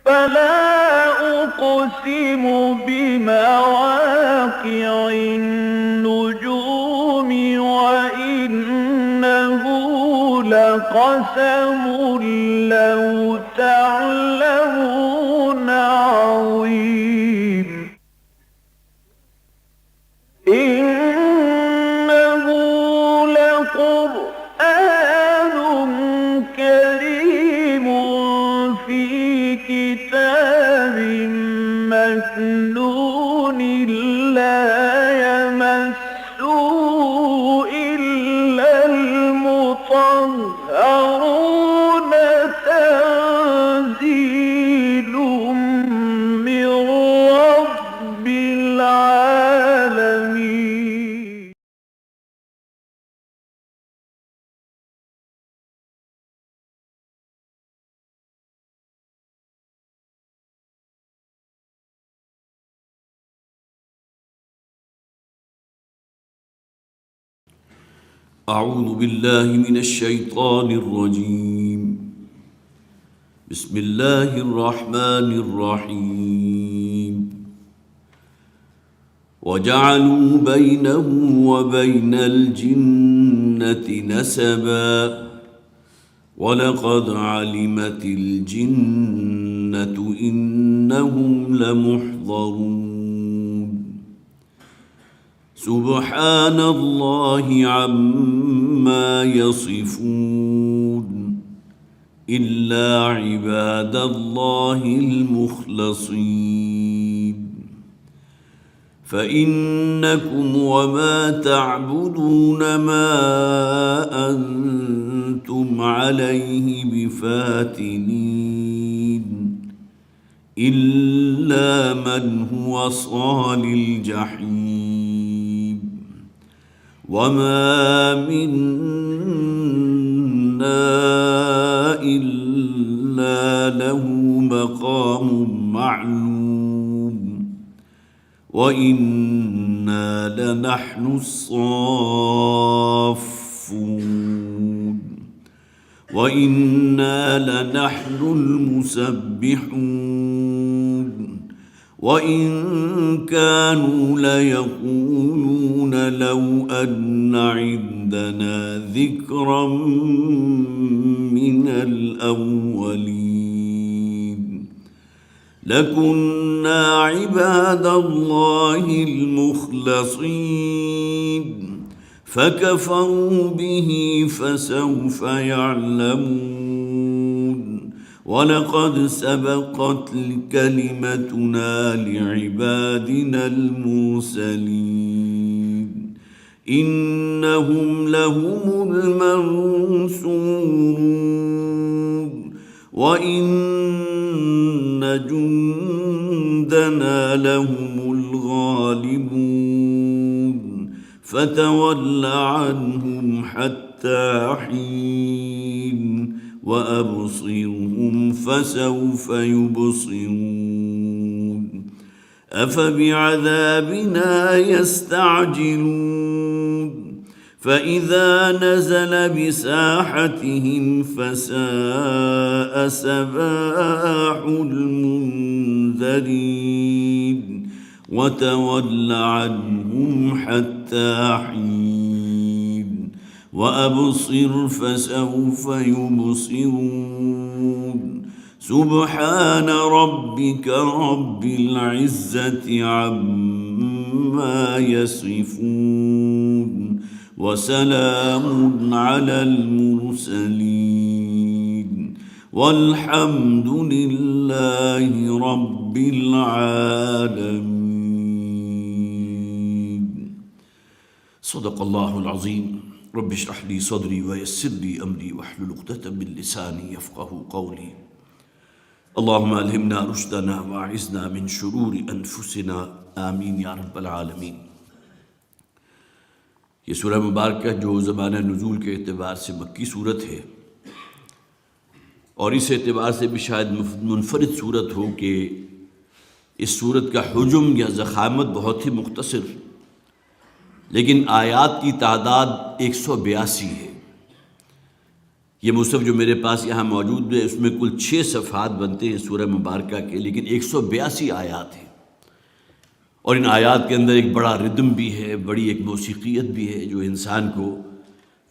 فلا أقسم بمواقع النجوم وإنه لقسم لو تعلمون عظيم إنه لقرآن كريم في كتاب مكنون لا يمسه إلا المطهرون تنزيل من رب العالمين. أعوذ بالله من الشيطان الرجيم. بسم الله الرحمن الرحيم. وجعلوا بينه وبين الجنة نسبا ولقد علمت الجنة إنهم لمحضرون. سبحان الله عما يصفون إلا عباد الله المخلصين. فإنكم وما تعبدون ما أنتم عليه بفاتنين إلا من هو صال الجحيم. وما منا إلا له مقام معلوم وإنا لنحن الصافون وإنا لنحن المسبحون وإن كانوا ليقولون لو أن عندنا ذكرا من الأولين لكنا عباد الله المخلصين فكفروا به فسوف يعلمون. ولقد سبقت كلمتنا لعبادنا المرسلين إنهم لهم المنصورون وإن جندنا لهم الغالبون. فتول عنهم حتى حين وأبصرهم فسوف يبصرون. أفبعذابنا يستعجلون فإذا نزل بساحتهم فساء سباح المنذرين. وتول عنهم حتى حين وأبصر فسوف يبصرون. سبحان ربك رب العزة عما يصفون وسلام على المرسلين والحمد لله رب العالمين. صدق الله العظيم. رب اشرح لي صدري ويسر لي أمري واحلل عقدة من لساني يفقهوا قولي. اللهم ألهمنا رشدنا واعذنا من شرور أنفسنا آمین یا رب العالمین. یہ سورہ مبارکہ جو زمانہ نزول کے اعتبار سے مکی صورت ہے اور اس اعتبار سے بھی شاید منفرد صورت ہو کہ اس صورت کا حجم یا ضخامت بہت ہی مختصر، لیکن آیات کی تعداد 182 ہے. یہ مصحف جو میرے پاس یہاں موجود ہے، اس میں کل 6 صفحات بنتے ہیں سورہ مبارکہ کے، لیکن 182 آیات ہیں، اور ان آیات کے اندر ایک بڑا ردم بھی ہے، بڑی ایک موسیقیت بھی ہے جو انسان کو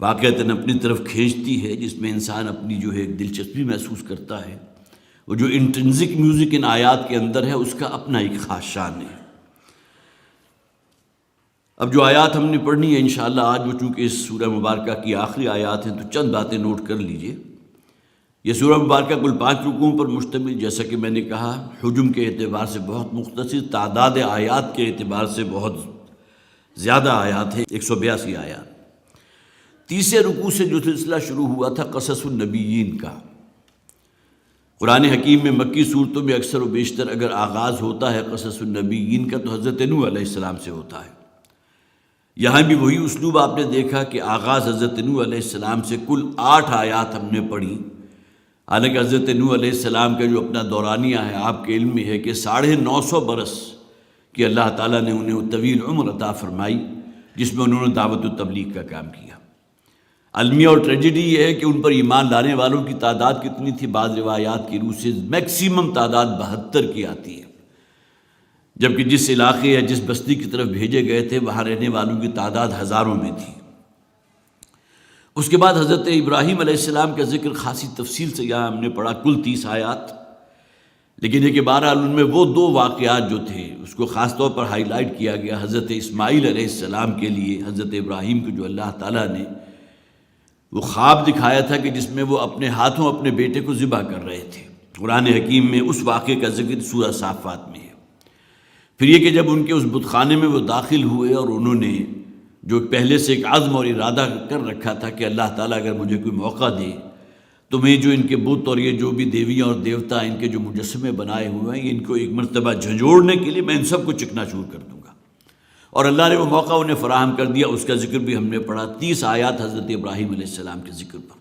واقعتاً اپنی طرف کھینچتی ہے، جس میں انسان اپنی جو ہے ایک دلچسپی محسوس کرتا ہے۔ وہ جو انٹرنزک میوزک ان آیات کے اندر ہے، اس کا اپنا ایک خاص شان ہے۔ اب جو آیات ہم نے پڑھنی ہے انشاءاللہ آج، وہ چونکہ اس سورہ مبارکہ کی آخری آیات ہیں، تو چند باتیں نوٹ کر لیجئے۔ یہ سورہ مبارکہ کل 5 رکوعوں پر مشتمل، جیسا کہ میں نے کہا، حجم کے اعتبار سے بہت مختصر، تعداد آیات کے اعتبار سے بہت زیادہ آیات ہیں، 182 آیات۔ تیسرے رکوع سے جو سلسلہ شروع ہوا تھا قصص النبیین کا، قرآن حکیم میں مکی صورتوں میں اکثر و بیشتر اگر آغاز ہوتا ہے قصص النبیین کا تو حضرت نوح علیہ السلام سے ہوتا ہے۔ یہاں بھی وہی اسلوب آپ نے دیکھا کہ آغاز حضرت نوح علیہ السلام سے، کل 8 آیات ہم نے پڑھی۔ حالانکہ حضرت نوح علیہ السلام کا جو اپنا دورانیہ ہے، آپ کے علم میں ہے کہ 950 برس کہ اللہ تعالیٰ نے انہیں طویل عمر عطا فرمائی، جس میں انہوں نے دعوت و تبلیغ کا کام کیا۔ المیہ اور ٹریجڈی یہ ہے کہ ان پر ایمان لانے والوں کی تعداد کتنی تھی؟ بعض روایات کی روح سے میکسیمم تعداد 72 کی آتی ہے، جبکہ جس علاقے یا جس بستی کی طرف بھیجے گئے تھے وہاں رہنے والوں کی تعداد ہزاروں میں تھی۔ اس کے بعد حضرت ابراہیم علیہ السلام کا ذکر خاصی تفصیل سے یہاں ہم نے پڑھا، کل 30 آیات، لیکن یہ کہ بہرحال ان میں وہ 2 واقعات جو تھے اس کو خاص طور پر ہائی لائٹ کیا گیا۔ حضرت اسماعیل علیہ السلام کے لیے حضرت ابراہیم کو جو اللہ تعالیٰ نے وہ خواب دکھایا تھا کہ جس میں وہ اپنے ہاتھوں اپنے بیٹے کو ذبح کر رہے تھے، قرآن حکیم میں اس واقعے کا ذکر سورہ صافات میں ہے۔ پھر یہ کہ جب ان کے اس بت خانے میں وہ داخل ہوئے اور انہوں نے جو پہلے سے ایک عزم اور ارادہ کر رکھا تھا کہ اللہ تعالیٰ اگر مجھے کوئی موقع دے تو میں جو ان کے بت اور یہ جو بھی دیویاں اور دیوتا ان کے جو مجسمے بنائے ہوئے ہیں، ان کو ایک مرتبہ جھنجھوڑنے کے لیے میں ان سب کو چکنا چور کر دوں گا، اور اللہ نے وہ موقع انہیں فراہم کر دیا۔ اس کا ذکر بھی ہم نے پڑھا، 30 آیات حضرت ابراہیم علیہ السلام کے ذکر پر۔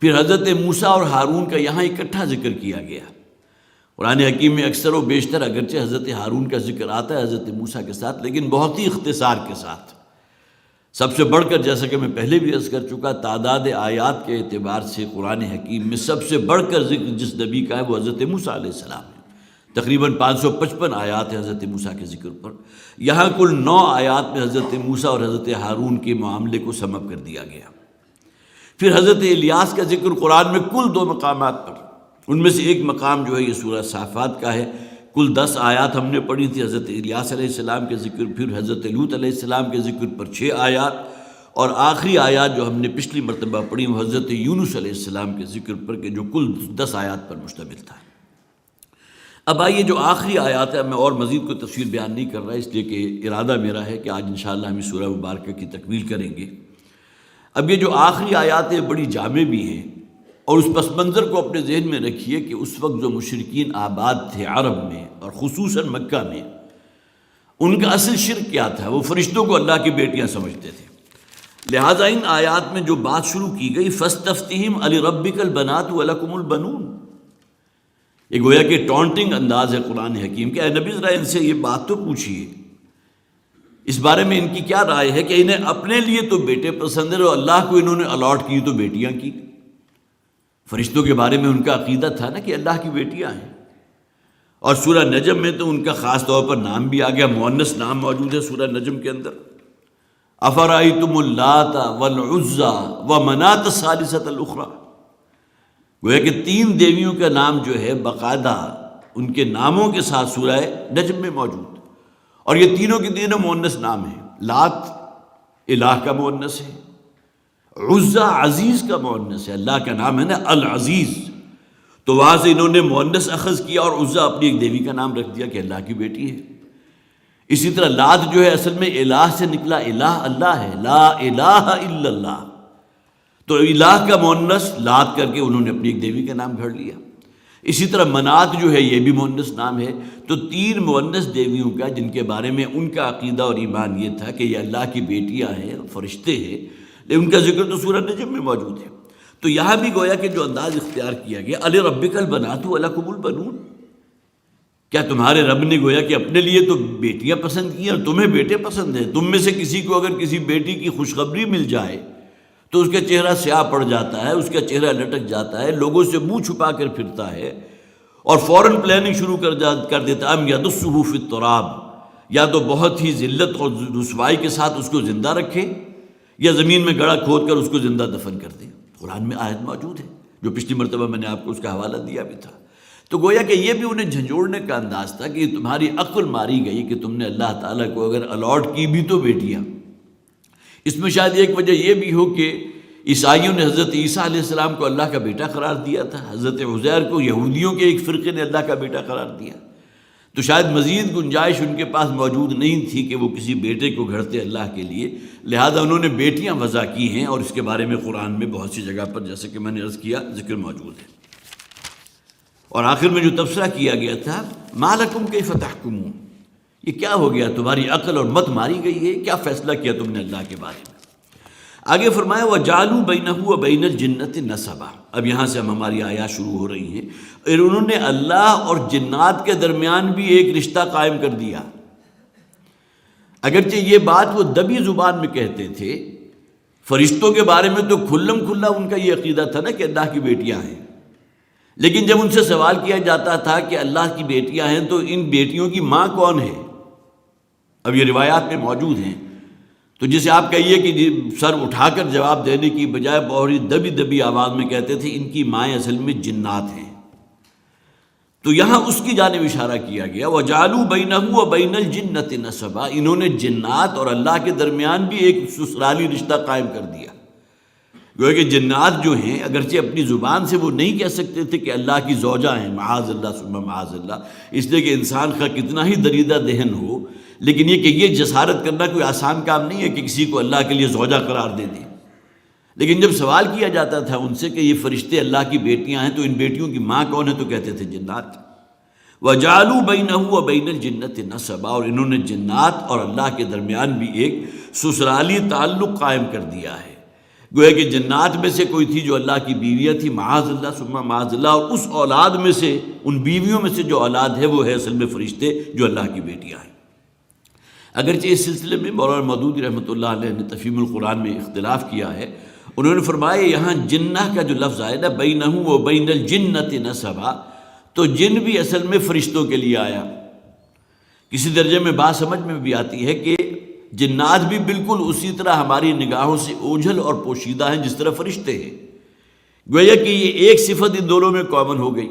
پھر حضرت موسیٰ اور ہارون کا یہاں اکٹھا ذکر کیا گیا۔ قرآن حکیم میں اکثر و بیشتر اگرچہ حضرت ہارون کا ذکر آتا ہے حضرت موسیٰ کے ساتھ، لیکن بہت ہی اختصار کے ساتھ۔ سب سے بڑھ کر، جیسا کہ میں پہلے بھی عرض کر چکا، تعداد آیات کے اعتبار سے قرآن حکیم میں سب سے بڑھ کر ذکر جس نبی کا ہے وہ حضرت موسیٰ علیہ السلام ہے۔ تقریباً 555 آیات ہیں حضرت موسیٰ کے ذکر پر۔ یہاں کل 9 آیات میں حضرت موسیٰ اور حضرت ہارون کے معاملے کو سمپ کر دیا گیا۔ پھر حضرت الیاس کا ذکر قرآن میں کل 2 مقامات پر، ان میں سے ایک مقام جو ہے یہ سورہ صافات کا ہے۔ کل 10 آیات ہم نے پڑھی تھی حضرت الیاس علیہ السلام کے ذکر، پھر حضرت لوط علیہ السلام کے ذکر پر 6 آیات، اور آخری آیات جو ہم نے پچھلی مرتبہ پڑھی وہ حضرت یونس علیہ السلام کے ذکر پر، کہ جو کل 10 آیات پر مشتمل تھا۔ اب آئیے جو آخری آیات ہے، میں اور مزید کوئی تفصیل بیان نہیں کر رہا، اس لیے کہ ارادہ میرا ہے کہ آج انشاءاللہ ہم اس سورہ مبارکہ کی تکمیل کریں گے۔ اب یہ جو آخری آیات ہیں بڑی جامع بھی ہیں، اور اس پس منظر کو اپنے ذہن میں رکھیے کہ اس وقت جو مشرکین آباد تھے عرب میں اور خصوصاً مکہ میں، ان کا اصل شرک کیا تھا؟ وہ فرشتوں کو اللہ کی بیٹیاں سمجھتے تھے۔ لہٰذا ان آیات میں جو بات شروع کی گئی، فَاسْتَفْتِهِمْ أَلِرَبِّكَ الْبَنَاتُ وَلَكُمُ الْبَنُونَ، یہ گویا کہ ٹونٹنگ انداز ہے قرآن حکیم کہ اے نبی ذرا ان سے یہ بات تو پوچھیے، اس بارے میں ان کی کیا رائے ہے کہ انہیں اپنے لیے تو بیٹے پسند ہیں اور اللہ کو انہوں نے الاٹ کی تو بیٹیاں کی۔ فرشتوں کے بارے میں ان کا عقیدہ تھا نا کہ اللہ کی بیٹیاں ہیں، اور سورہ نجم میں تو ان کا خاص طور پر نام بھی آ گیا، مؤنث نام موجود ہے سورہ نجم کے اندر، افرأیتم اللات والعزی ومناۃ الثالثۃ الاخری، گویا کہ 3 دیویوں کا نام جو ہے باقاعدہ ان کے ناموں کے ساتھ سورہ نجم میں موجود، اور یہ تینوں کے تینوں مؤنث نام ہیں۔ لات الہ کا مؤنث ہے، عزا عزیز کا مؤنث ہے، اللہ کا نام ہے نا العزیز، تو وہاں سے انہوں نے مؤنث اخذ کیا اور عزا اپنی ایک دیوی کا نام رکھ دیا کہ اللہ کی بیٹی ہے۔ اسی طرح لات جو ہے اصل میں الہ سے نکلا، الہ اللہ ہے، لا الہ الا اللہ، تو الہ کا مؤنث لات کر کے انہوں نے اپنی ایک دیوی کا نام گھڑ لیا۔ اسی طرح منات جو ہے یہ بھی مؤنث نام ہے، تو 3 مؤنث دیویوں کا جن کے بارے میں ان کا عقیدہ اور ایمان یہ تھا کہ یہ اللہ کی بیٹیاں ہیں، فرشتے ہیں، لیکن ان کا ذکر تو سورہ نجم میں موجود ہے۔ تو یہاں بھی گویا کہ جو انداز اختیار کیا گیا، أَلِرَبِّكَ الْبَنَاتُ وَلَكُمُ الْبَنُونَ، کیا تمہارے رب نے گویا کہ اپنے لیے تو بیٹیاں پسند کی اور تمہیں بیٹے پسند ہیں؟ تم میں سے کسی کو اگر کسی بیٹی کی خوشخبری مل جائے تو اس کا چہرہ سیاہ پڑ جاتا ہے، اس کا چہرہ لٹک جاتا ہے، لوگوں سے منہ چھپا کر پھرتا ہے اور فوراً پلاننگ شروع کر دیتا ہے، یدسہ فی التراب، یا تو بہت ہی ذلت اور رسوائی کے ساتھ اس کو زندہ رکھے یا زمین میں گڑھا کھود کر اس کو زندہ دفن کر دے۔ قرآن میں آیت موجود ہے، جو پچھلی مرتبہ میں نے آپ کو اس کا حوالہ دیا بھی تھا۔ تو گویا کہ یہ بھی انہیں جھنجھوڑنے کا انداز تھا کہ تمہاری عقل ماری گئی کہ تم نے اللہ تعالیٰ کو اگر الاٹ کی بھی تو بیٹیاں۔ اس میں شاید ایک وجہ یہ بھی ہو کہ عیسائیوں نے حضرت عیسیٰ علیہ السلام کو اللہ کا بیٹا قرار دیا تھا، حضرت عزیر کو یہودیوں کے ایک فرقے نے اللہ کا بیٹا قرار دیا، تو شاید مزید گنجائش ان کے پاس موجود نہیں تھی کہ وہ کسی بیٹے کو گھڑتے اللہ کے لیے، لہذا انہوں نے بیٹیاں وضع کی ہیں، اور اس کے بارے میں قرآن میں بہت سی جگہ پر جیسے کہ میں نے عرض کیا ذکر موجود ہے۔ اور آخر میں جو تبصرہ کیا گیا تھا، ما لکم کیف تحکمون، یہ کیا ہو گیا، تمہاری عقل اور مت ماری گئی ہے، کیا فیصلہ کیا تم نے اللہ کے بارے میں۔ آگے فرمایا وَجَعَلُوا بَيْنَهُ وَبَيْنَ الْجِنَّةِ نَسَبًا، اب یہاں سے ہماری آیات شروع ہو رہی ہیں، اور انہوں نے اللہ اور جنات کے درمیان بھی ایک رشتہ قائم کر دیا۔ اگرچہ یہ بات وہ دبی زبان میں کہتے تھے، فرشتوں کے بارے میں تو کھلم کھلا ان کا یہ عقیدہ تھا نا کہ اللہ کی بیٹیاں ہیں، لیکن جب ان سے سوال کیا جاتا تھا کہ اللہ کی بیٹیاں ہیں تو ان بیٹیوں کی ماں کون ہے، اب یہ روایات میں موجود ہیں، تو جسے آپ کہیے کہ سر اٹھا کر جواب دینے کی بجائے بہت ہی دبی دبی آواز میں کہتے تھے ان کی مائیں اصل میں جنات ہیں، تو یہاں اس کی جانب اشارہ کیا گیا وَجَعَلُوا بَيْنَهُ وَبَيْنَ الْجِنَّةِ نَسَبًا، انہوں نے جنات اور اللہ کے درمیان بھی ایک سسرالی رشتہ قائم کر دیا۔ گویا کہ جنات جو ہیں اگرچہ اپنی زبان سے وہ نہیں کہہ سکتے تھے کہ اللہ کی زوجہ ہیں، معاذ اللہ ثم معاذ اللہ، اس لیے کہ انسان کا کتنا ہی دریدہ ذہن ہو، لیکن یہ کہ یہ جسارت کرنا کوئی آسان کام نہیں ہے کہ کسی کو اللہ کے لیے زوجہ قرار دے دیں۔ لیکن جب سوال کیا جاتا تھا ان سے کہ یہ فرشتے اللہ کی بیٹیاں ہیں تو ان بیٹیوں کی ماں کون ہے، تو کہتے تھے جنات۔ وَجَعَلُوا بَيْنَهُ وَبَيْنَ الْجِنَّةِ نَسَبًا، اور انہوں نے جنات اور اللہ کے درمیان بھی ایک سسرالی تعلق قائم کر دیا ہے۔ گویا کہ جنات میں سے کوئی تھی جو اللہ کی بیویاں تھی، معاذ اللہ ثم معاذ اللہ، اور اس اولاد میں سے، ان بیویوں میں سے جو اولاد ہے وہ ہے اصل میں فرشتے جو اللہ کی بیٹیاں ہیں۔ اگرچہ اس سلسلے میں مولانا مودودی رحمۃ اللہ علیہ نے تفہیم القرآن میں اختلاف کیا ہے، انہوں نے فرمایا یہاں جنہ کا جو لفظ آیا نا بینہ و بین الجنۃ نسبا، تو جن بھی اصل میں فرشتوں کے لیے آیا۔ کسی درجے میں بات سمجھ میں بھی آتی ہے کہ جنات بھی بالکل اسی طرح ہماری نگاہوں سے اوجھل اور پوشیدہ ہیں جس طرح فرشتے ہیں۔ گویا کہ یہ ایک صفت ان دونوں میں کامن ہو گئی،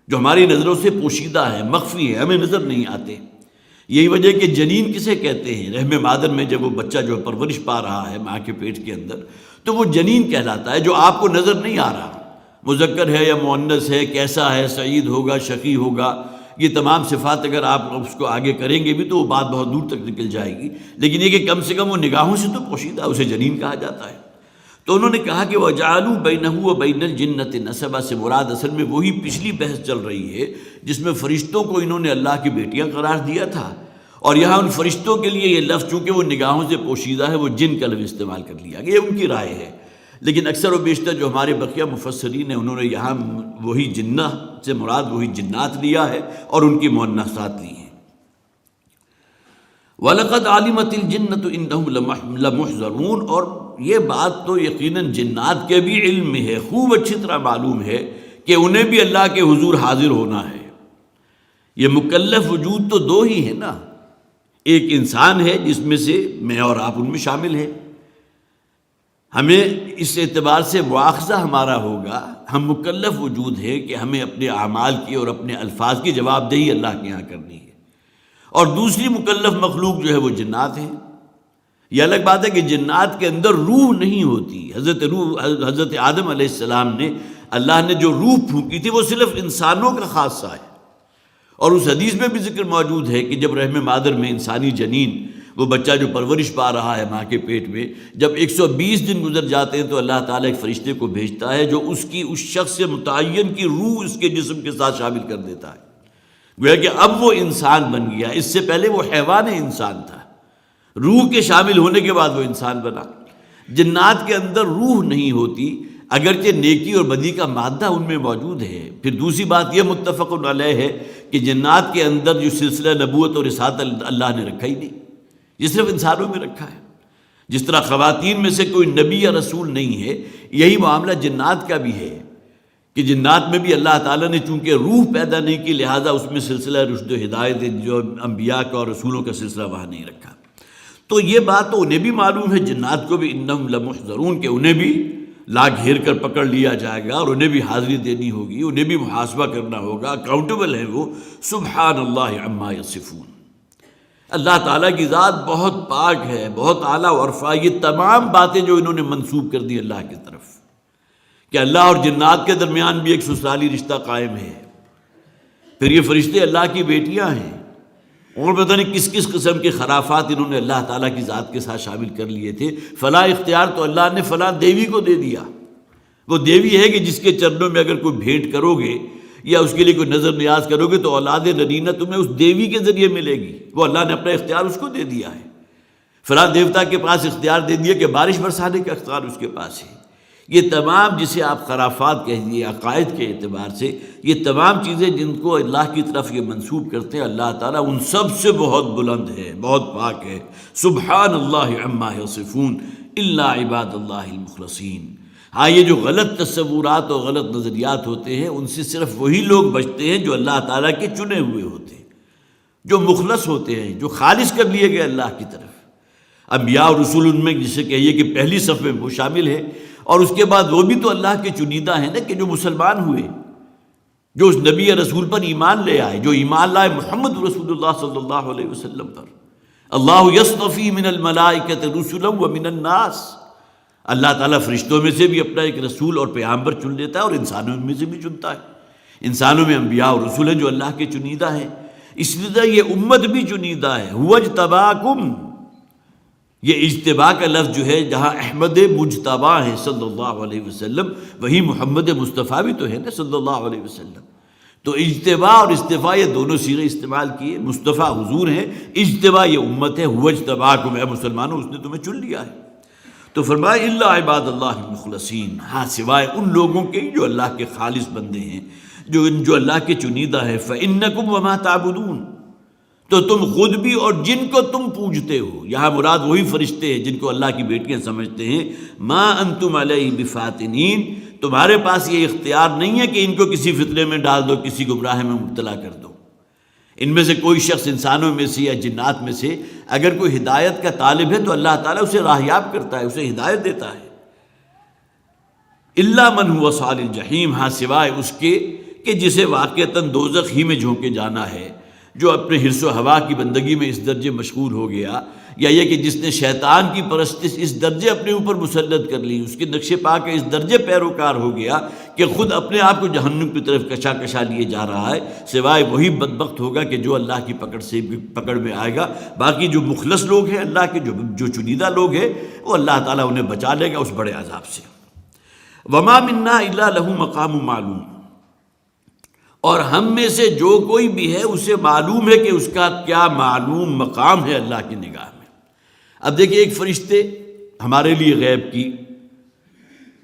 جو ہماری نظروں سے پوشیدہ ہے، مخفی ہے، ہمیں نظر نہیں آتے۔ یہی وجہ کہ جنین کسے کہتے ہیں، رحم مادر میں جب وہ بچہ جو پرورش پا رہا ہے ماں کے پیٹ کے اندر، تو وہ جنین کہلاتا ہے، جو آپ کو نظر نہیں آ رہا، مذکر ہے یا مؤنث ہے، کیسا ہے، سعید ہوگا، شقی ہوگا، یہ تمام صفات اگر آپ اس کو آگے کریں گے بھی تو وہ بات بہت دور تک نکل جائے گی، لیکن یہ کہ کم سے کم وہ نگاہوں سے تو پوشیدہ، اسے جنین کہا جاتا ہے۔ تو انہوں نے کہا کہ وَجَعَلُوا بَيْنَهُ وَبَيْنَ الْجِنَّةِ نَسَبًا سے مراد اصل میں وہی پچھلی بحث چل رہی ہے جس میں فرشتوں کو انہوں نے اللہ کی بیٹیاں قرار دیا تھا، اور یہاں ان فرشتوں کے لیے یہ لفظ چونکہ وہ نگاہوں سے پوشیدہ ہے، وہ جن کا لفظ استعمال کر لیا گیا، یہ ان کی رائے ہے۔ لیکن اکثر و بیشتر جو ہمارے بقیہ مفسرین ہیں انہوں نے یہاں وہی جنہ سے مراد وہی جنات لیا ہے اور ان کی مؤنثات لی ہیں۔ وَلَقَدْ عَلِمَتِ الْجِنَّةُ إِنَّهُمْ لَمُحْضَرُونَ، اور یہ بات تو یقیناً جنات کے بھی علم میں ہے، خوب اچھی طرح معلوم ہے کہ انہیں بھی اللہ کے حضور حاضر ہونا ہے۔ یہ مکلف وجود تو دو ہی ہیں نا، ایک انسان ہے جس میں سے میں اور آپ ان میں شامل ہیں، ہمیں اس اعتبار سے مواخذہ ہمارا ہوگا، ہم مکلف وجود ہیں کہ ہمیں اپنے اعمال کی اور اپنے الفاظ کی جواب دہی اللہ کے یہاں کرنی ہے، اور دوسری مکلف مخلوق جو ہے وہ جنات ہیں۔ یہ الگ بات ہے کہ جنات کے اندر روح نہیں ہوتی، حضرت آدم علیہ السلام نے، اللہ نے جو روح پھونکی تھی وہ صرف انسانوں کا خاصہ ہے، اور اس حدیث میں بھی ذکر موجود ہے کہ جب رحم مادر میں انسانی جنین، وہ بچہ جو پرورش پا رہا ہے ماں کے پیٹ میں، جب 120 دن گزر جاتے ہیں تو اللہ تعالیٰ ایک فرشتے کو بھیجتا ہے جو اس شخص سے متعین کی روح اس کے جسم کے ساتھ شامل کر دیتا ہے۔ گویا کہ اب وہ انسان بن گیا، اس سے پہلے وہ حیوان انسان تھا، روح کے شامل ہونے کے بعد وہ انسان بنا۔ جنات کے اندر روح نہیں ہوتی، اگرچہ نیکی اور بدی کا مادہ ان میں موجود ہے۔ پھر دوسری بات یہ متفق علیہ ہے کہ جنات کے اندر جو سلسلہ نبوت اور رسالت اللہ نے رکھا ہی نہیں، یہ صرف انسانوں میں رکھا ہے۔ جس طرح خواتین میں سے کوئی نبی یا رسول نہیں ہے، یہی معاملہ جنات کا بھی ہے کہ جنات میں بھی اللہ تعالیٰ نے چونکہ روح پیدا نہیں کی، لہٰذا اس میں سلسلہ رشد و ہدایت جو انبیاء کا اور رسولوں کا سلسلہ وہاں نہیں رکھا۔ تو یہ بات تو انہیں بھی معلوم ہے، جنات کو بھی انہم لمحضرون، کہ انہیں بھی لا گھیر کر پکڑ لیا جائے گا اور انہیں بھی حاضری دینی ہوگی، انہیں بھی محاسبہ کرنا ہوگا، اکاؤنٹیبل ہیں وہ۔ سبحان اللہ عما یصفون، اللہ تعالیٰ کی ذات بہت پاک ہے، بہت اعلیٰ و عرفہ۔ یہ تمام باتیں جو انہوں نے منسوب کر دی اللہ کی طرف کہ اللہ اور جنات کے درمیان بھی ایک سسرالی رشتہ قائم ہے، پھر یہ فرشتے اللہ کی بیٹیاں ہیں، اور پتہ نہیں کس کس قسم کے خرافات انہوں نے اللہ تعالیٰ کی ذات کے ساتھ شامل کر لیے تھے۔ فلاں اختیار تو اللہ نے فلاں دیوی کو دے دیا، وہ دیوی ہے کہ جس کے چرنوں میں اگر کوئی بھیٹ کرو گے یا اس کے لیے کوئی نظر نیاز کرو گے تو اولاد نرینہ تمہیں اس دیوی کے ذریعے ملے گی، وہ اللہ نے اپنا اختیار اس کو دے دیا ہے۔ فلاں دیوتا کے پاس اختیار دے دیا کہ بارش برسانے کا اختیار اس کے پاس ہے۔ یہ تمام جسے آپ خرافات کہہ دیے عقائد کے اعتبار سے، یہ تمام چیزیں جن کو اللہ کی طرف یہ منسوب کرتے ہیں، اللہ تعالیٰ ان سب سے بہت بلند ہے، بہت پاک ہے۔ سبحان اللہ عما یصفون الا عباد اللہ المخلصین۔ ہاں یہ جو غلط تصورات اور غلط نظریات ہوتے ہیں، ان سے صرف وہی لوگ بچتے ہیں جو اللہ تعالیٰ کے چنے ہوئے ہوتے ہیں، جو مخلص ہوتے ہیں، جو خالص کر لیے گئے اللہ کی طرف۔ انبیاء اور رسول ان میں جسے کہیے کہ پہلی صف میں وہ شامل ہے، اور اس کے بعد وہ بھی تو اللہ کے چنیدہ ہیں نا، کہ جو مسلمان ہوئے، جو اس نبی رسول پر ایمان لے آئے، جو ایمان لائے محمد رسول اللہ صلی اللہ علیہ وسلم پر۔ اللہ یصطفی من الملائکۃ رسلا ومن الناس، اللہ تعالیٰ فرشتوں میں سے بھی اپنا ایک رسول اور پیغمبر چن لیتا ہے اور انسانوں میں سے بھی چنتا ہے۔ انسانوں میں انبیاء اور رسول ہیں جو اللہ کے چنیدہ ہیں، اس لیے یہ امت بھی چنیدہ ہے۔ هو اجتباکم، یہ اجتباء کا لفظ جو ہے، جہاں احمد مجتبیٰ ہے صلی اللہ علیہ وسلم، وہی محمد مصطفیٰ بھی تو ہے نا صلی اللہ علیہ وسلم۔ تو اجتباء اور استفاء یہ دونوں صیغے استعمال کیے۔ مصطفیٰ حضور ہیں، اجتباء یہ امت ہے۔ هو اجتباکم، اے مسلمانوں اس نے تمہیں چن لیا ہے۔ تو فرمایا الا عباد اللہ المخلصین، ہاں سوائے ان لوگوں کے جو اللہ کے خالص بندے ہیں، جو اللہ کے چنیدہ ہیں۔ فإنکم وما تعبدون، تو تم خود بھی اور جن کو تم پوجتے ہو، یہاں مراد وہی فرشتے ہیں جن کو اللہ کی بیٹیاں سمجھتے ہیں۔ ما انتم علیہ بفاتنین، تمہارے پاس یہ اختیار نہیں ہے کہ ان کو کسی فتنے میں ڈال دو، کسی گمراہ میں مبتلا کر دو۔ ان میں سے کوئی شخص انسانوں میں سے یا جنات میں سے اگر کوئی ہدایت کا طالب ہے تو اللہ تعالیٰ اسے راہیاب کرتا ہے، اسے ہدایت دیتا ہے۔ الا من هو صال الجحیم، ہاں سوائے اس کے کہ جسے واقعتاً دوزخ ہی میں جھونکے جانا ہے، جو اپنے حرص و ہوا کی بندگی میں اس درجے مشغول ہو گیا، یا یہ کہ جس نے شیطان کی پرستش اس درجے اپنے اوپر مسلط کر لی، اس کے نقش پا کے اس درجے پیروکار ہو گیا کہ خود اپنے آپ کو جہنم کی طرف کشا لیے جا رہا ہے، سوائے وہی بدبخت ہوگا کہ جو اللہ کی پکڑ میں آئے گا۔ باقی جو مخلص لوگ ہیں اللہ کے، جو چنیدہ لوگ ہیں، وہ اللہ تعالیٰ انہیں بچا لے گا اس بڑے عذاب سے۔ وما منا الا له مقام معلوم، اور ہم میں سے جو کوئی بھی ہے اسے معلوم ہے کہ اس کا کیا معلوم مقام ہے اللہ کی نگاہ میں۔ اب دیکھیں، ایک فرشتے ہمارے لیے غیب کی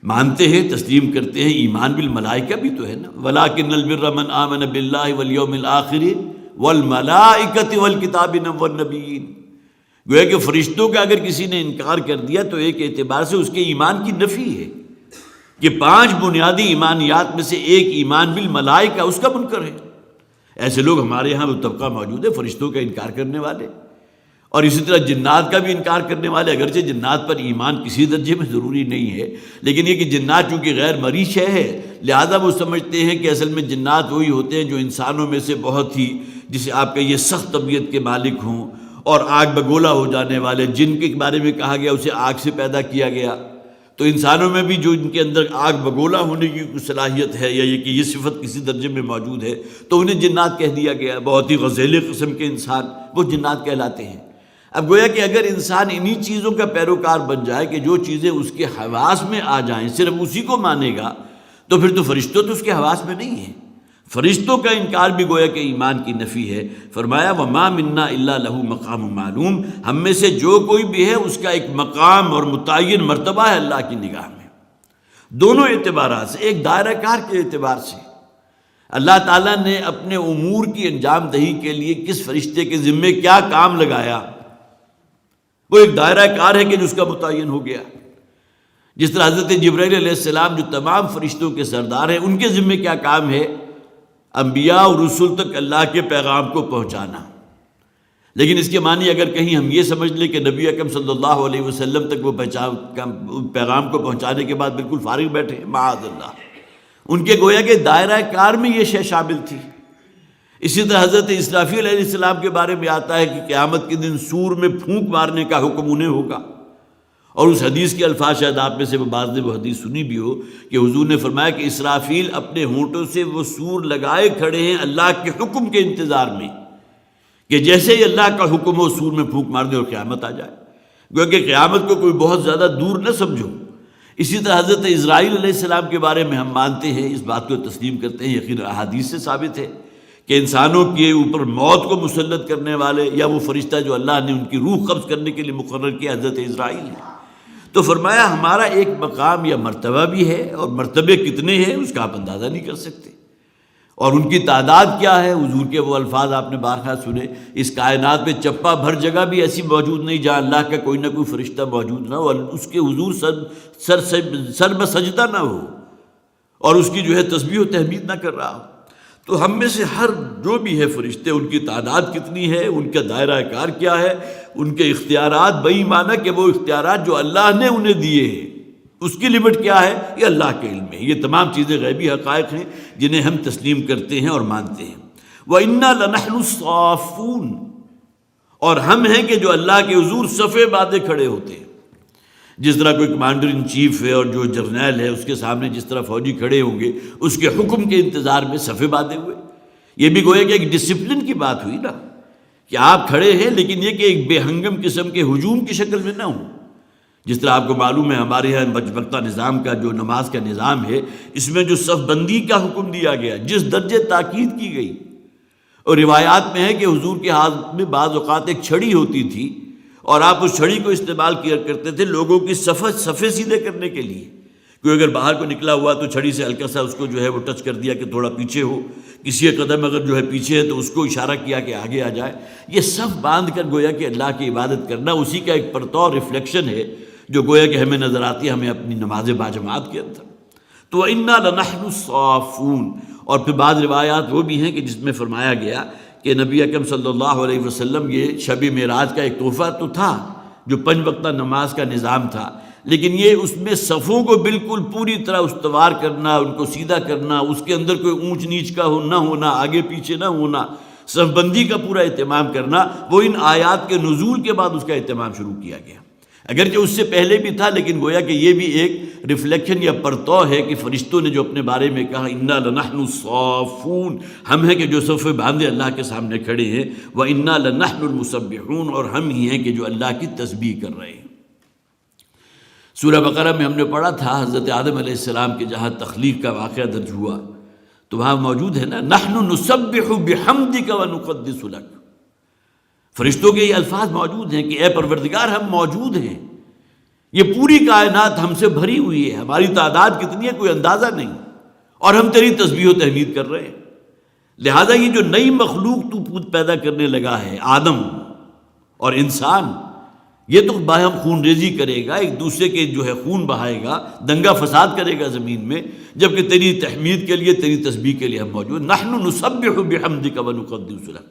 مانتے ہیں، تسلیم کرتے ہیں، ایمان بالملائکہ بھی تو ہے نا، وَلَٰكِنَّ الْبِرَّ مَنْ آمَنَ بِاللَّهِ وَالْيَوْمِ الْآخِرِ وَالْمَلَائِكَةِ وَالْكِتَابِ وَالنَّبِيِّينَ۔ گویا کہ فرشتوں کا اگر کسی نے انکار کر دیا تو ایک اعتبار سے اس کے ایمان کی نفی ہے، کہ 5 بنیادی ایمانیات میں سے ایک ایمان بالملائکہ اس کا منکر ہے۔ ایسے لوگ ہمارے ہاں وہ طبقہ موجود ہے، فرشتوں کا انکار کرنے والے، اور اسی طرح جنات کا بھی انکار کرنے والے، اگرچہ جنات پر ایمان کسی درجے میں ضروری نہیں ہے، لیکن یہ کہ جنات چونکہ غیر مری شے ہے، لہذا وہ سمجھتے ہیں کہ اصل میں جنات وہی ہوتے ہیں جو انسانوں میں سے بہت ہی، جسے آپ کہیے سخت طبیعت کے مالک ہوں اور آگ بگولا ہو جانے والے۔ جن کے بارے میں کہا گیا اسے آگ سے پیدا کیا گیا، تو انسانوں میں بھی جو ان کے اندر آگ بگولا ہونے کی صلاحیت ہے، یا یہ کہ یہ صفت کسی درجے میں موجود ہے، تو انہیں جنات کہہ دیا گیا۔ بہت ہی غزیلے قسم کے انسان وہ جنات کہلاتے ہیں۔ اب گویا کہ اگر انسان انہی چیزوں کا پیروکار بن جائے کہ جو چیزیں اس کے حواس میں آ جائیں صرف اسی کو مانے گا، تو پھر تو فرشتوں تو اس کے حواس میں نہیں ہیں۔ فرشتوں کا انکار بھی گویا کہ ایمان کی نفی ہے۔ فرمایا وما منا الا له مقام معلوم، ہم میں سے جو کوئی بھی ہے اس کا ایک مقام اور متعین مرتبہ ہے اللہ کی نگاہ میں، دونوں اعتبارات سے۔ ایک دائرہ کار کے اعتبار سے اللہ تعالیٰ نے اپنے امور کی انجام دہی کے لیے کس فرشتے کے ذمے کیا کام لگایا، وہ ایک دائرہ کار ہے کہ جو اس کا متعین ہو گیا. جس طرح حضرت جبرائیل علیہ السلام جو تمام فرشتوں کے سردار ہیں، ان کے ذمہ کیا کام ہے؟ انبیاء اور رسول تک اللہ کے پیغام کو پہنچانا. لیکن اس کے معنی اگر کہیں ہم یہ سمجھ لیں کہ نبی اکرم صلی اللہ علیہ وسلم تک وہ پیغام کو پہنچانے کے بعد بالکل فارغ بیٹھے، معاذ اللہ. ان کے گویا کہ دائرہ کار میں یہ شے شامل تھی. اسی طرح حضرت اسرافیل علیہ السلام کے بارے میں آتا ہے کہ قیامت کے دن سور میں پھونک مارنے کا حکم انہیں ہوگا. اور اس حدیث کے الفاظ شاید آپ میں سے بعض نے وہ حدیث سنی بھی ہو کہ حضور نے فرمایا کہ اسرافیل اپنے ہونٹوں سے وہ سور لگائے کھڑے ہیں اللہ کے حکم کے انتظار میں کہ جیسے ہی اللہ کا حکم ہو سور میں پھونک مار دے اور قیامت آ جائے. گویا کہ قیامت کو کوئی بہت زیادہ دور نہ سمجھو. اسی طرح حضرت اسرائیل علیہ السلام کے بارے میں ہم مانتے ہیں، اس بات کو تسلیم کرتے ہیں، یقین احادیث سے ثابت ہے کہ انسانوں کے اوپر موت کو مسلط کرنے والے یا وہ فرشتہ جو اللہ نے ان کی روح قبض کرنے کے لیے مقرر کیا حضرت اسرائیل ہے. تو فرمایا ہمارا ایک مقام یا مرتبہ بھی ہے، اور مرتبے کتنے ہیں اس کا آپ اندازہ نہیں کر سکتے. اور ان کی تعداد کیا ہے؟ حضور کے وہ الفاظ آپ نے بارہا سنے، اس کائنات میں چپا بھر جگہ بھی ایسی موجود نہیں جہاں اللہ کا کوئی نہ کوئی فرشتہ موجود نہ ہو اور اس کے حضور سر بسجدہ نہ ہو اور اس کی جو ہے تسبیح و تحمید نہ کر رہا ہو. تو ہم میں سے ہر جو بھی ہے فرشتے، ان کی تعداد کتنی ہے، ان کا دائرہ کار کیا ہے، ان کے اختیارات، بئی معنی کہ وہ اختیارات جو اللہ نے انہیں دیے ہیں اس کی لمٹ کیا ہے، یہ اللہ کے علم ہے. یہ تمام چیزیں غیبی حقائق ہیں جنہیں ہم تسلیم کرتے ہیں اور مانتے ہیں. وَإِنَّا لَنَحْنُ الصَّافُونَ، اور ہم ہیں کہ جو اللہ کے حضور صفے باندھے کھڑے ہوتے ہیں. جس طرح کوئی کمانڈر ان چیف ہے اور جو جرنیل ہے اس کے سامنے جس طرح فوجی کھڑے ہوں گے اس کے حکم کے انتظار میں صفے باندھے ہوئے. یہ بھی گویا کہ ایک ڈسپلن کی بات ہوئی نا کہ آپ کھڑے ہیں، لیکن یہ کہ ایک بے ہنگم قسم کے ہجوم کی شکل میں نہ ہوں. جس طرح آپ کو معلوم ہے ہمارے یہاں وقتہ نظام کا جو نماز کا نظام ہے، اس میں جو صف بندی کا حکم دیا گیا، جس درجے تاکید کی گئی، اور روایات میں ہے کہ حضور کے ہاتھ میں بعض اوقات ایک چھڑی ہوتی تھی اور آپ اس چھڑی کو استعمال کیا کرتے تھے لوگوں کی صفے سیدھے کرنے کے لیے. کوئی اگر باہر کو نکلا ہوا تو چھڑی سے ہلکا سا اس کو جو ہے وہ ٹچ کر دیا کہ تھوڑا پیچھے ہو، کسی قدم اگر جو ہے پیچھے ہے تو اس کو اشارہ کیا کہ آگے آ جائے. یہ صف باندھ کر گویا کہ اللہ کی عبادت کرنا اسی کا ایک پرتو ریفلیکشن ہے جو گویا کہ ہمیں نظر آتی ہے ہمیں اپنی نماز باجماعت کے اندر. تو وَإِنَّا لَنَحْنُ الصَّافُونَ. اور پھر بعض روایات وہ بھی ہیں کہ جس میں فرمایا گیا کہ نبی اکرم صلی اللہ علیہ وسلم یہ شب معراج کا ایک تحفہ تو تھا جو 5 وقتہ نماز کا نظام تھا، لیکن یہ اس میں صفوں کو بالکل پوری طرح استوار کرنا، ان کو سیدھا کرنا، اس کے اندر کوئی اونچ نیچ کا نہ ہونا، آگے پیچھے نہ ہونا، صف بندی کا پورا اہتمام کرنا، وہ ان آیات کے نزول کے بعد اس کا اہتمام شروع کیا گیا. اگرچہ اس سے پہلے بھی تھا، لیکن گویا کہ یہ بھی ایک ریفلیکشن یا پرتو ہے کہ فرشتوں نے جو اپنے بارے میں کہا انا لنحن الصافون، ہم ہیں کہ جو صفے باندھے اللہ کے سامنے کھڑے ہیں، وانا لنحن المسبحون، اور ہم ہی ہیں کہ جو اللہ کی تسبیح کر رہے ہیں. سورہ بقرہ میں ہم نے پڑھا تھا حضرت آدم علیہ السلام کے جہاں تخلیق کا واقعہ درج ہوا تو وہاں موجود ہے نا نحن نسبح بحمدک ونقدس لک. فرشتوں کے یہ الفاظ موجود ہیں کہ اے پروردگار ہم موجود ہیں، یہ پوری کائنات ہم سے بھری ہوئی ہے، ہماری تعداد کتنی ہے کوئی اندازہ نہیں، اور ہم تیری تسبیح و تحمید کر رہے ہیں. لہذا یہ جو نئی مخلوق تو پیدا کرنے لگا ہے، آدم اور انسان، یہ تو باہم خون ریزی کرے گا، ایک دوسرے کے جو ہے خون بہائے گا، دنگا فساد کرے گا زمین میں، جبکہ تیری تحمید کے لیے، تیری تسبیح کے لیے ہم موجود. نحن نسبح بحمدک ونقدس لک.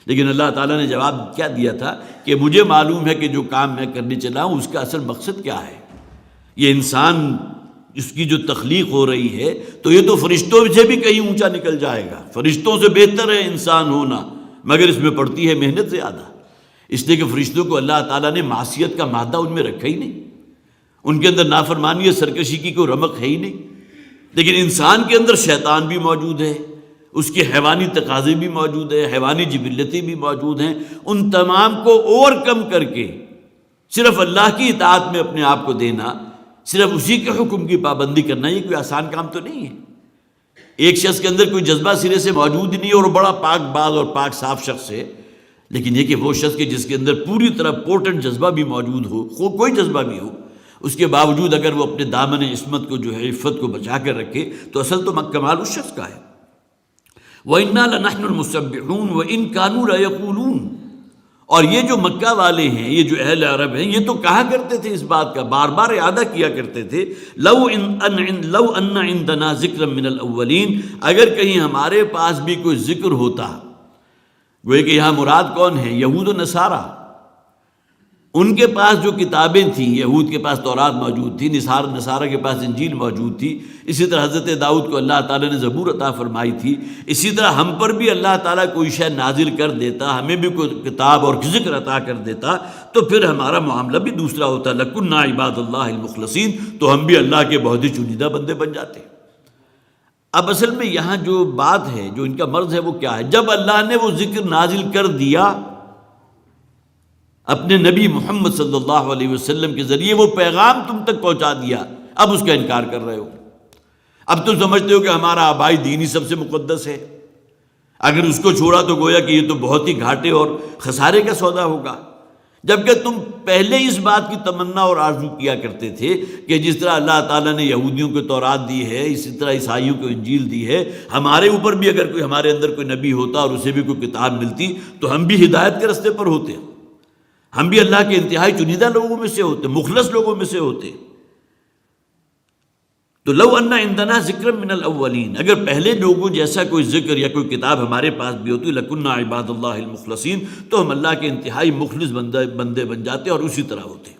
لیکن اللہ تعالیٰ نے جواب کیا دیا تھا کہ مجھے معلوم ہے کہ جو کام میں کرنے چلا ہوں اس کا اصل مقصد کیا ہے. یہ انسان، اس کی جو تخلیق ہو رہی ہے تو یہ تو فرشتوں سے بھی کہیں اونچا نکل جائے گا، فرشتوں سے بہتر ہے انسان ہونا، مگر اس میں پڑتی ہے محنت زیادہ، اس لیے کہ فرشتوں کو اللہ تعالیٰ نے معصیت کا مادہ ان میں رکھا ہی نہیں، ان کے اندر نافرمانی سرکشی کی کوئی رمق ہے ہی نہیں. لیکن انسان کے اندر شیطان بھی موجود ہے، اس کے حیوانی تقاضے بھی موجود ہیں، حیوانی جبلتیں بھی موجود ہیں. ان تمام کو اوور کم کر کے صرف اللہ کی اطاعت میں اپنے آپ کو دینا، صرف اسی کے حکم کی پابندی کرنا، یہ کوئی آسان کام تو نہیں ہے. ایک شخص کے اندر کوئی جذبہ سرے سے موجود ہی نہیں اور بڑا پاک باز اور پاک صاف شخص ہے، لیکن یہ کہ وہ شخص کے جس کے اندر پوری طرح پوٹنٹ جذبہ بھی موجود ہو، کوئی جذبہ بھی ہو، اس کے باوجود اگر وہ اپنے دامن عصمت کو جو ہے عفت کو بچا کر رکھے تو اصل تو کمال اس شخص کا ہے. وَإِنَّا لَنَحْنُ الْمُسَبِّحُونَ وَإِن كَانُوا لَيَقُولُونَ. اور یہ جو مکہ والے ہیں، یہ جو اہل عرب ہیں، یہ تو کہا کرتے تھے اس بات کا، بار بار اعادہ کیا کرتے تھے، لو ان عندنا ذکر من الاولین، اگر کہیں ہمارے پاس بھی کوئی ذکر ہوتا۔ گویا کہ یہاں مراد کون ہے؟ یہود و نصارہ۔ ان کے پاس جو کتابیں تھیں، یہود کے پاس تورات موجود تھی، نصارہ کے پاس انجیل موجود تھی، اسی طرح حضرت داؤد کو اللہ تعالیٰ نے زبور عطا فرمائی تھی، اسی طرح ہم پر بھی اللہ تعالیٰ کوئی شے نازل کر دیتا، ہمیں بھی کوئی کتاب اور ذکر عطا کر دیتا، تو پھر ہمارا معاملہ بھی دوسرا ہوتا، لَكُنَّا عِبَادَ اللَّهِ الْمُخْلَصِينَ، تو ہم بھی اللہ کے بہت ہی چنیدہ بندے بن جاتے۔ اب اصل میں یہاں جو بات ہے، جو ان کا مرض ہے، وہ کیا ہے؟ جب اللہ نے وہ ذکر نازل کر دیا اپنے نبی محمد صلی اللہ علیہ وسلم کے ذریعے، وہ پیغام تم تک پہنچا دیا، اب اس کا انکار کر رہے ہو۔ اب تم سمجھتے ہو کہ ہمارا آبائی دین ہی سب سے مقدس ہے، اگر اس کو چھوڑا تو گویا کہ یہ تو بہت ہی گھاٹے اور خسارے کا سودا ہوگا، جبکہ تم پہلے اس بات کی تمنا اور آرزو کیا کرتے تھے کہ جس طرح اللہ تعالیٰ نے یہودیوں کو تورات دی ہے، اسی طرح عیسائیوں کو انجیل دی ہے، ہمارے اوپر بھی اگر کوئی، ہمارے اندر کوئی نبی ہوتا اور اسے بھی کوئی کتاب ملتی تو ہم بھی ہدایت کے راستے پر ہوتے، ہم بھی اللہ کے انتہائی چنیدہ لوگوں میں سے ہوتے، مخلص لوگوں میں سے ہوتے۔ تو لو ان عندنا ذکر من الاولین، اگر پہلے لوگوں جیسا کوئی ذکر یا کوئی کتاب ہمارے پاس بھی ہوتی، لکنا عباد اللہ المخلصین، تو ہم اللہ کے انتہائی مخلص بندے بن جاتے اور اسی طرح ہوتے۔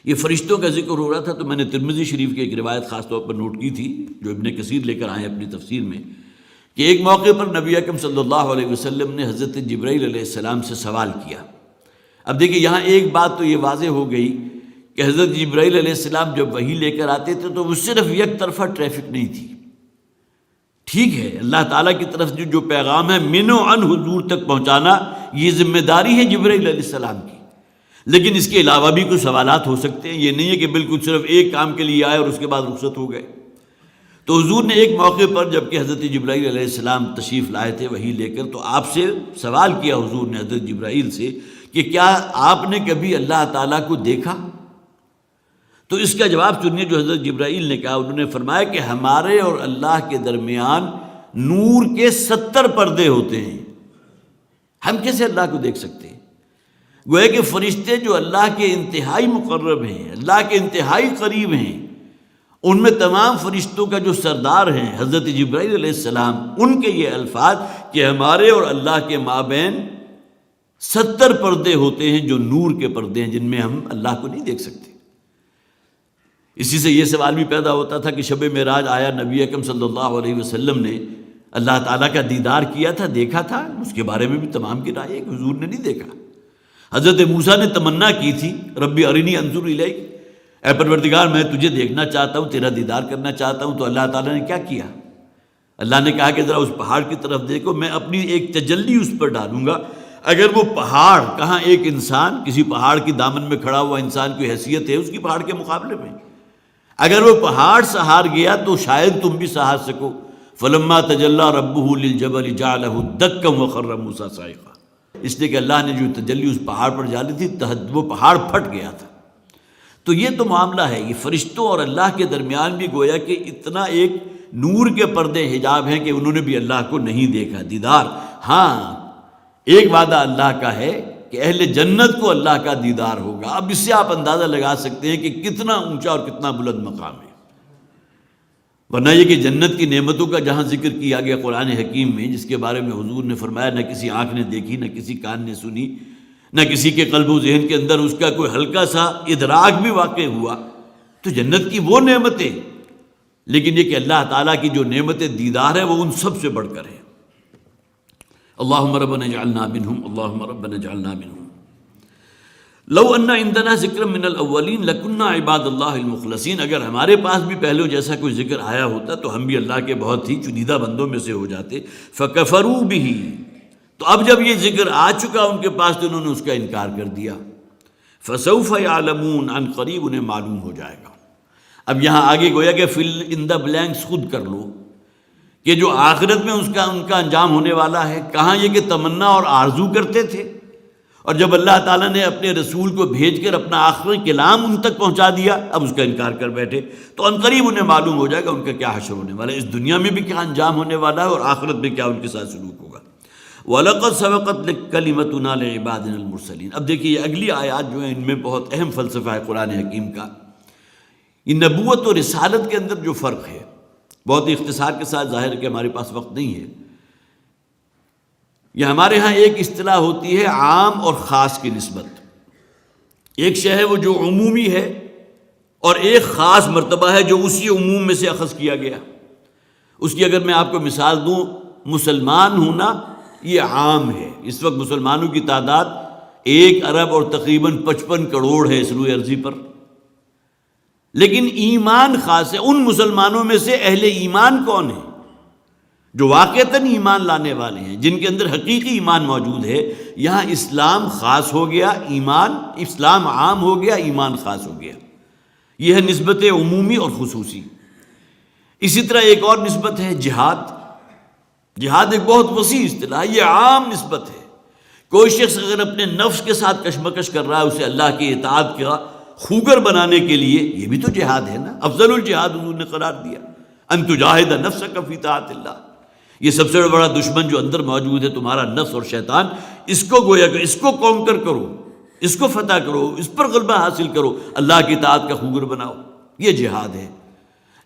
یہ فرشتوں کا ذکر ہو رہا تھا، تو میں نے ترمذی شریف کی ایک روایت خاص طور پر نوٹ کی تھی، جو ابن کثیر لے کر آئے اپنی تفسیر میں، کہ ایک موقع پر نبی اکرم صلی اللہ علیہ وسلم نے حضرت جبرائیل علیہ السلام سے سوال کیا۔ اب دیکھیں یہاں ایک بات تو یہ واضح ہو گئی کہ حضرت جبرائیل علیہ السلام جب وحی لے کر آتے تھے تو وہ صرف یک طرفہ ٹریفک نہیں تھی۔ ٹھیک ہے، اللہ تعالیٰ کی طرف جو پیغام ہے من و عن حضور تک پہنچانا، یہ ذمہ داری ہے جبرائیل علیہ السلام کی، لیکن اس کے علاوہ بھی کچھ سوالات ہو سکتے ہیں، یہ نہیں ہے کہ بالکل صرف ایک کام کے لیے آئے اور اس کے بعد رخصت ہو گئے۔ تو حضور نے ایک موقع پر جب کہ حضرت جبرائیل علیہ السلام تشریف لائے تھے وحی لے کر، تو آپ سے سوال کیا حضور نے حضرت جبرائیل سے کہ کیا آپ نے کبھی اللہ تعالیٰ کو دیکھا؟ تو اس کا جواب سنیے جو حضرت جبرائیل نے کہا۔ انہوں نے فرمایا کہ ہمارے اور اللہ کے درمیان نور کے 70 پردے ہوتے ہیں، ہم کیسے اللہ کو دیکھ سکتے ہیں؟ گویا کہ فرشتے جو اللہ کے انتہائی مقرب ہیں، اللہ کے انتہائی قریب ہیں، ان میں تمام فرشتوں کا جو سردار ہیں حضرت جبرائیل علیہ السلام، ان کے یہ الفاظ کہ ہمارے اور اللہ کے مابین 70 پردے ہوتے ہیں جو نور کے پردے ہیں، جن میں ہم اللہ کو نہیں دیکھ سکتے۔ اسی سے یہ سوال بھی پیدا ہوتا تھا کہ شب معراج آیا، نبی اکرم صلی اللہ علیہ وسلم نے اللہ تعالیٰ کا دیدار کیا تھا، دیکھا تھا؟ اس کے بارے میں بھی تمام کی رائے ہے کہ حضور نے نہیں دیکھا۔ حضرت موسیٰ نے تمنا کی تھی، ربی ارنی انظر الیک، اے پروردگار میں تجھے دیکھنا چاہتا ہوں، تیرا دیدار کرنا چاہتا ہوں۔ تو اللہ تعالیٰ نے کیا کیا؟ اللہ نے کہا کہ ذرا اس پہاڑ کی طرف دیکھو، میں اپنی ایک تجلی اس پر ڈالوں گا۔ اگر وہ پہاڑ، کہاں ایک انسان، کسی پہاڑ کی دامن میں کھڑا ہوا انسان کی حیثیت ہے اس کی پہاڑ کے مقابلے میں، اگر وہ پہاڑ سہار گیا تو شاید تم بھی سہار سکو۔ فلما تجلی ربہ للجبل جعلہ دکا وخر موسیٰ صاعقا، اس لیے کہ اللہ نے جو تجلی اس پہاڑ پر ڈالی تھی، وہ پہاڑ پھٹ گیا تھا۔ تو یہ تو معاملہ ہے، یہ فرشتوں اور اللہ کے درمیان بھی گویا کہ اتنا ایک نور کے پردے حجاب ہیں کہ انہوں نے بھی اللہ کو نہیں دیکھا، دیدار۔ ہاں ایک وعدہ اللہ کا ہے کہ اہل جنت کو اللہ کا دیدار ہوگا۔ اب اس سے آپ اندازہ لگا سکتے ہیں کہ کتنا اونچا اور کتنا بلند مقام ہے۔ ورنہ یہ کہ جنت کی نعمتوں کا جہاں ذکر کیا گیا قرآن حکیم میں، جس کے بارے میں حضور نے فرمایا نہ کسی آنکھ نے دیکھی، نہ کسی کان نے سنی، نہ کسی کے قلب و ذہن کے اندر اس کا کوئی ہلکا سا ادراک بھی واقع ہوا، تو جنت کی وہ نعمتیں، لیکن یہ کہ اللہ تعالیٰ کی جو نعمت دیدار ہے وہ ان سب سے بڑھ کر ہے۔ اللہم ربنا اجعلنا منہم، اللہم ربنا اجعلنا منہم۔ لو ان عندنا ذکر من الاولین لکنا عباد اللہ المخلصین، اگر ہمارے پاس بھی پہلے جیسا کوئی ذکر آیا ہوتا تو ہم بھی اللہ کے بہت ہی چنیدہ بندوں میں سے ہو جاتے۔ فکفروا بہ، تو اب جب یہ ذکر آ چکا ان کے پاس تو انہوں نے اس کا انکار کر دیا۔ فسوف یعلمون، عن قریب انہیں معلوم ہو جائے گا۔ اب یہاں آگے گویا کہ فل ان دا بلینکس خود کر لو کہ جو آخرت میں ان کا انجام ہونے والا ہے، کہاں یہ کہ تمنا اور آرزو کرتے تھے، اور جب اللہ تعالیٰ نے اپنے رسول کو بھیج کر اپنا آخری کلام ان تک پہنچا دیا، اب اس کا انکار کر بیٹھے، تو عنقریب انہیں معلوم ہو جائے گا ان کا کیا حشر ہونے والا ہے، اس دنیا میں بھی کیا انجام ہونے والا ہے اور آخرت میں کیا ان کے ساتھ سلوک ہوگا۔ وَلَقَدْ سَبَقَتْ كَلِمَتُنَا لِعِبَادِنَا الْمُرْسَلِينَ۔ اب دیکھیے یہ اگلی آیات جو ہیں ان میں بہت اہم فلسفہ ہے قرآن حکیم کا۔ یہ نبوت اور رسالت کے اندر جو فرق ہے، بہت ہی اختصار کے ساتھ، ظاہر ہے کہ ہمارے پاس وقت نہیں ہے، یہ ہمارے ہاں ایک اصطلاح ہوتی ہے عام اور خاص کی نسبت۔ ایک شے ہے وہ جو عمومی ہے، اور ایک خاص مرتبہ ہے جو اسی عموم میں سے اخذ کیا گیا۔ اس کی اگر میں آپ کو مثال دوں، مسلمان ہونا یہ عام ہے۔ اس وقت مسلمانوں کی تعداد 1 ارب اور تقریباً 55 کروڑ ہے اس روئے ارضی پر، لیکن ایمان خاص ہے۔ ان مسلمانوں میں سے اہل ایمان کون ہیں؟ جو واقعتاً ایمان لانے والے ہیں، جن کے اندر حقیقی ایمان موجود ہے۔ یہاں اسلام خاص ہو گیا، اسلام عام ہو گیا، ایمان خاص ہو گیا۔ یہ ہے نسبت عمومی اور خصوصی۔ اسی طرح ایک اور نسبت ہے جہاد۔ جہاد ایک بہت وسیع اصطلاح ہے، یہ عام نسبت ہے۔ کوئی شخص اگر اپنے نفس کے ساتھ کشمکش کر رہا ہے اسے اللہ کی اطاعت کا خوگر بنانے کے لیے، یہ بھی تو جہاد ہے نا۔ افضل الجہاد حضور نے قرار دیا، ان تجاہد نفسک فی طاعت اللہ۔ یہ سب سے بڑا دشمن جو اندر موجود ہے تمہارا نفس اور شیطان، اس کو گویا کہ اس کو کانکر کرو، اس کو فتح کرو، اس پر غلبہ حاصل کرو، اللہ کی اطاعت کا خوگر بناؤ، یہ جہاد ہے۔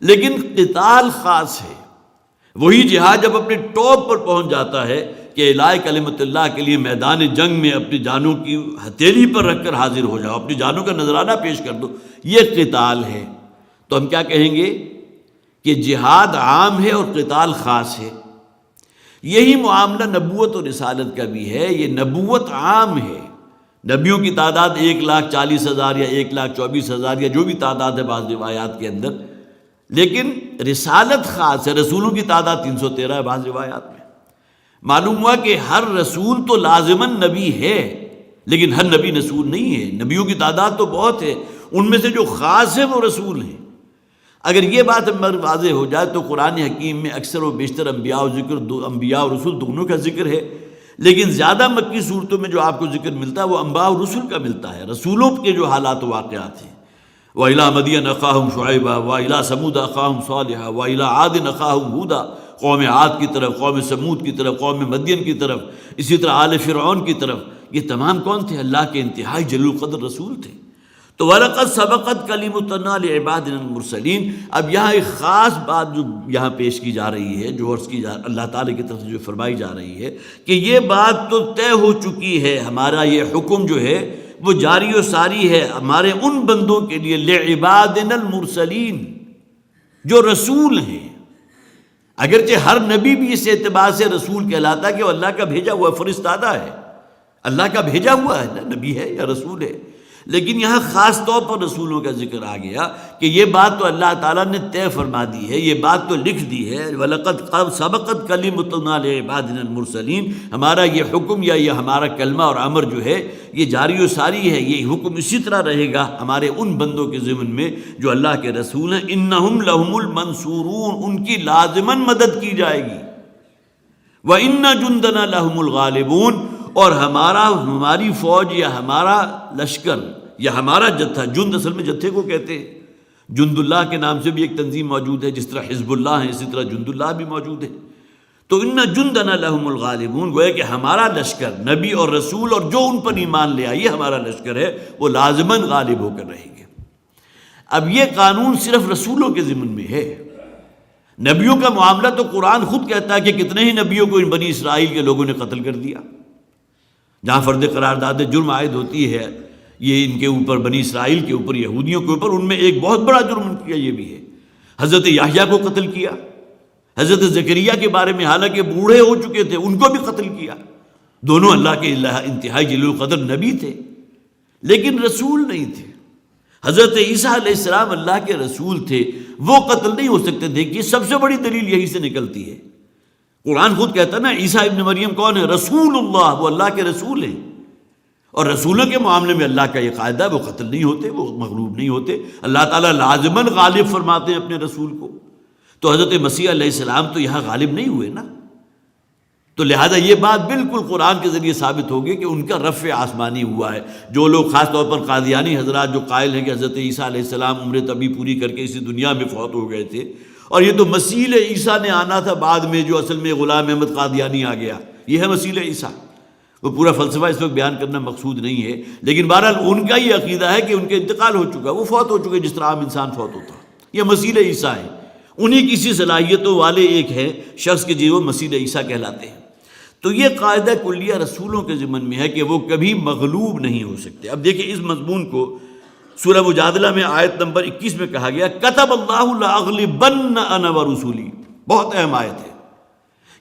لیکن قتال خاص ہے۔ وہی جہاد جب اپنے ٹاپ پر پہنچ جاتا ہے کہ اعلاء کلمت اللہ کے لیے میدان جنگ میں اپنی جانوں کی ہتھیلی پر رکھ کر حاضر ہو جاؤ، اپنی جانوں کا نذرانہ پیش کر دو، یہ قتال ہے۔ تو ہم کیا کہیں گے کہ جہاد عام ہے اور قتال خاص ہے۔ یہی معاملہ نبوت اور رسالت کا بھی ہے۔ یہ نبوت عام ہے، نبیوں کی تعداد 1,40,000 یا 1,24,000 یا جو بھی تعداد ہے بعض روایات کے اندر، لیکن رسالت خاص ہے، رسولوں کی تعداد 313 ہے بعض روایات میں۔ معلوم ہوا کہ ہر رسول تو لازماً نبی ہے، لیکن ہر نبی رسول نہیں ہے۔ نبیوں کی تعداد تو بہت ہے، ان میں سے جو خاص ہیں وہ رسول ہیں۔ اگر یہ بات ہم واضح ہو جائے تو قرآن حکیم میں اکثر و بیشتر انبیاء و رسول دونوں کا ذکر ہے، لیکن زیادہ مکی صورتوں میں جو آپ کو ذکر ملتا ہے وہ انبیاء و رسول کا ملتا ہے، رسولوں کے جو حالات و واقعات ہیں۔ وَإِلَىٰ مَدْيَنَ أَخَاهُمْ شُعَيْبًا وَإِلَىٰ ثَمُودَ أَخَاهُمْ صَالِحًا وَإِلَىٰ عَادٍ أَخَاهُمْ هُودًا، قوم عاد کی طرف، قوم سمود کی طرف، قوم مدین کی طرف، اسی طرح آل فرعون کی طرف، یہ تمام کون تھے؟ اللہ کے انتہائی جلیل القدر رسول تھے۔ تو وَلَقَدْ سَبَقَتْ كَلِمَتُنَا لِعِبَادِنَا الْمُرْسَلِينَ۔ اب یہاں ایک خاص بات جو یہاں پیش کی جا رہی ہے، جو عرض کی اللہ تعالیٰ کی طرف سے جو فرمائی جا رہی ہے کہ یہ بات تو طے ہو چکی ہے، ہمارا یہ حکم جو ہے وہ جاری و ساری ہے ہمارے ان بندوں کے لیے، لِعِبَادِنَا الْمُرْسَلِينَ، جو رسول ہیں۔ اگرچہ ہر نبی بھی اس اعتبار سے رسول کہلاتا ہے کہ وہ اللہ کا بھیجا ہوا فرستادہ ہے، اللہ کا بھیجا ہوا ہے نا، نبی ہے یا رسول ہے، لیکن یہاں خاص طور پر رسولوں کا ذکر آ گیا کہ یہ بات تو اللہ تعالیٰ نے طے فرما دی ہے، یہ بات تو لکھ دی ہے۔ وَلَقَدْ سَبَقَتْ كَلِمَتُنَا لِعِبَادِنَا الْمُرْسَلِينَ، ہمارا یہ حکم یا یہ ہمارا کلمہ اور امر جو ہے یہ جاری و ساری ہے، یہ حکم اسی طرح رہے گا ہمارے ان بندوں کے ضمن میں جو اللہ کے رسول ہیں۔ إِنَّهُمْ لَهُمُ الْمَنْصُورُونَ، ان کی لازماً مدد کی جائے گی۔ وَإِنَّ جُنْدَنَا لَهُمُ الْغَالِبُونَ، اور ہماری فوج یا ہمارا لشکر یا ہمارا جتھا، جند اصل میں جتھے کو کہتے ہیں، جند اللہ کے نام سے بھی ایک تنظیم موجود ہے، جس طرح حزب اللہ ہے اسی طرح جند اللہ بھی موجود ہے۔ تو ان جندنا لہم الغالبون، گویا کہ ہمارا لشکر، نبی اور رسول اور جو ان پر ایمان لے آئیے، ہمارا لشکر ہے وہ لازماً غالب ہو کر رہیں گے۔ اب یہ قانون صرف رسولوں کے ضمن میں ہے، نبیوں کا معاملہ تو قرآن خود کہتا ہے کہ کتنے ہی نبیوں کو ان بنی اسرائیل کے لوگوں نے قتل کر دیا۔ جہاں فرد قرارداد جرم عائد ہوتی ہے یہ ان کے اوپر، بنی اسرائیل کے اوپر، یہودیوں کے اوپر، ان میں ایک بہت بڑا جرم کیا یہ بھی ہے، حضرت یحییٰ کو قتل کیا، حضرت زکریا کے بارے میں حالانکہ بوڑھے ہو چکے تھے ان کو بھی قتل کیا۔ دونوں اللہ کے انتہائی جلیل القدر نبی تھے لیکن رسول نہیں تھے۔ حضرت عیسیٰ علیہ السلام اللہ کے رسول تھے، وہ قتل نہیں ہو سکتے۔ دیکھیے سب سے بڑی دلیل یہی سے نکلتی ہے، قرآن خود کہتا ہے نا عیسیٰ ابن مریم کون ہے؟ رسول اللہ، وہ اللہ کے رسول ہیں، اور رسولوں کے معاملے میں اللہ کا یہ قاعدہ ہے وہ قتل نہیں ہوتے، وہ مغلوب نہیں ہوتے، اللہ تعالیٰ لازماً غالب فرماتے ہیں اپنے رسول کو۔ تو حضرت مسیح علیہ السلام تو یہاں غالب نہیں ہوئے نا، تو لہذا یہ بات بالکل قرآن کے ذریعے ثابت ہوگی کہ ان کا رفع آسمانی ہوا ہے۔ جو لوگ خاص طور پر قادیانی حضرات جو قائل ہیں کہ حضرت عیسیٰ علیہ السلام عمر طبی پوری کر کے اسی دنیا میں فوت ہو گئے تھے، اور یہ تو مسیح عیسیٰ نے آنا تھا بعد میں، جو اصل میں غلام احمد قادیانی آ گیا، یہ ہے مسیح عیسیٰ۔ وہ پورا فلسفہ اس وقت بیان کرنا مقصود نہیں ہے، لیکن بہرحال ان کا یہ عقیدہ ہے کہ ان کے انتقال ہو چکا، وہ فوت ہو چکے جس طرح عام انسان فوت ہوتا ہے۔ یہ مسیح عیسیٰ ہے، انہی کسی صلاحیتوں والے ایک ہیں شخص کے جو مسیح عیسیٰ کہلاتے ہیں۔ تو یہ قاعدہ کلیہ رسولوں کے ضمن میں ہے کہ وہ کبھی مغلوب نہیں ہو سکتے۔ اب دیکھیں اس مضمون کو سورہ مجادلہ میں آیت نمبر 21 میں کہا گیا کتب اللہ لاغلبن انا ورسولی، بہت اہم آیت ہے۔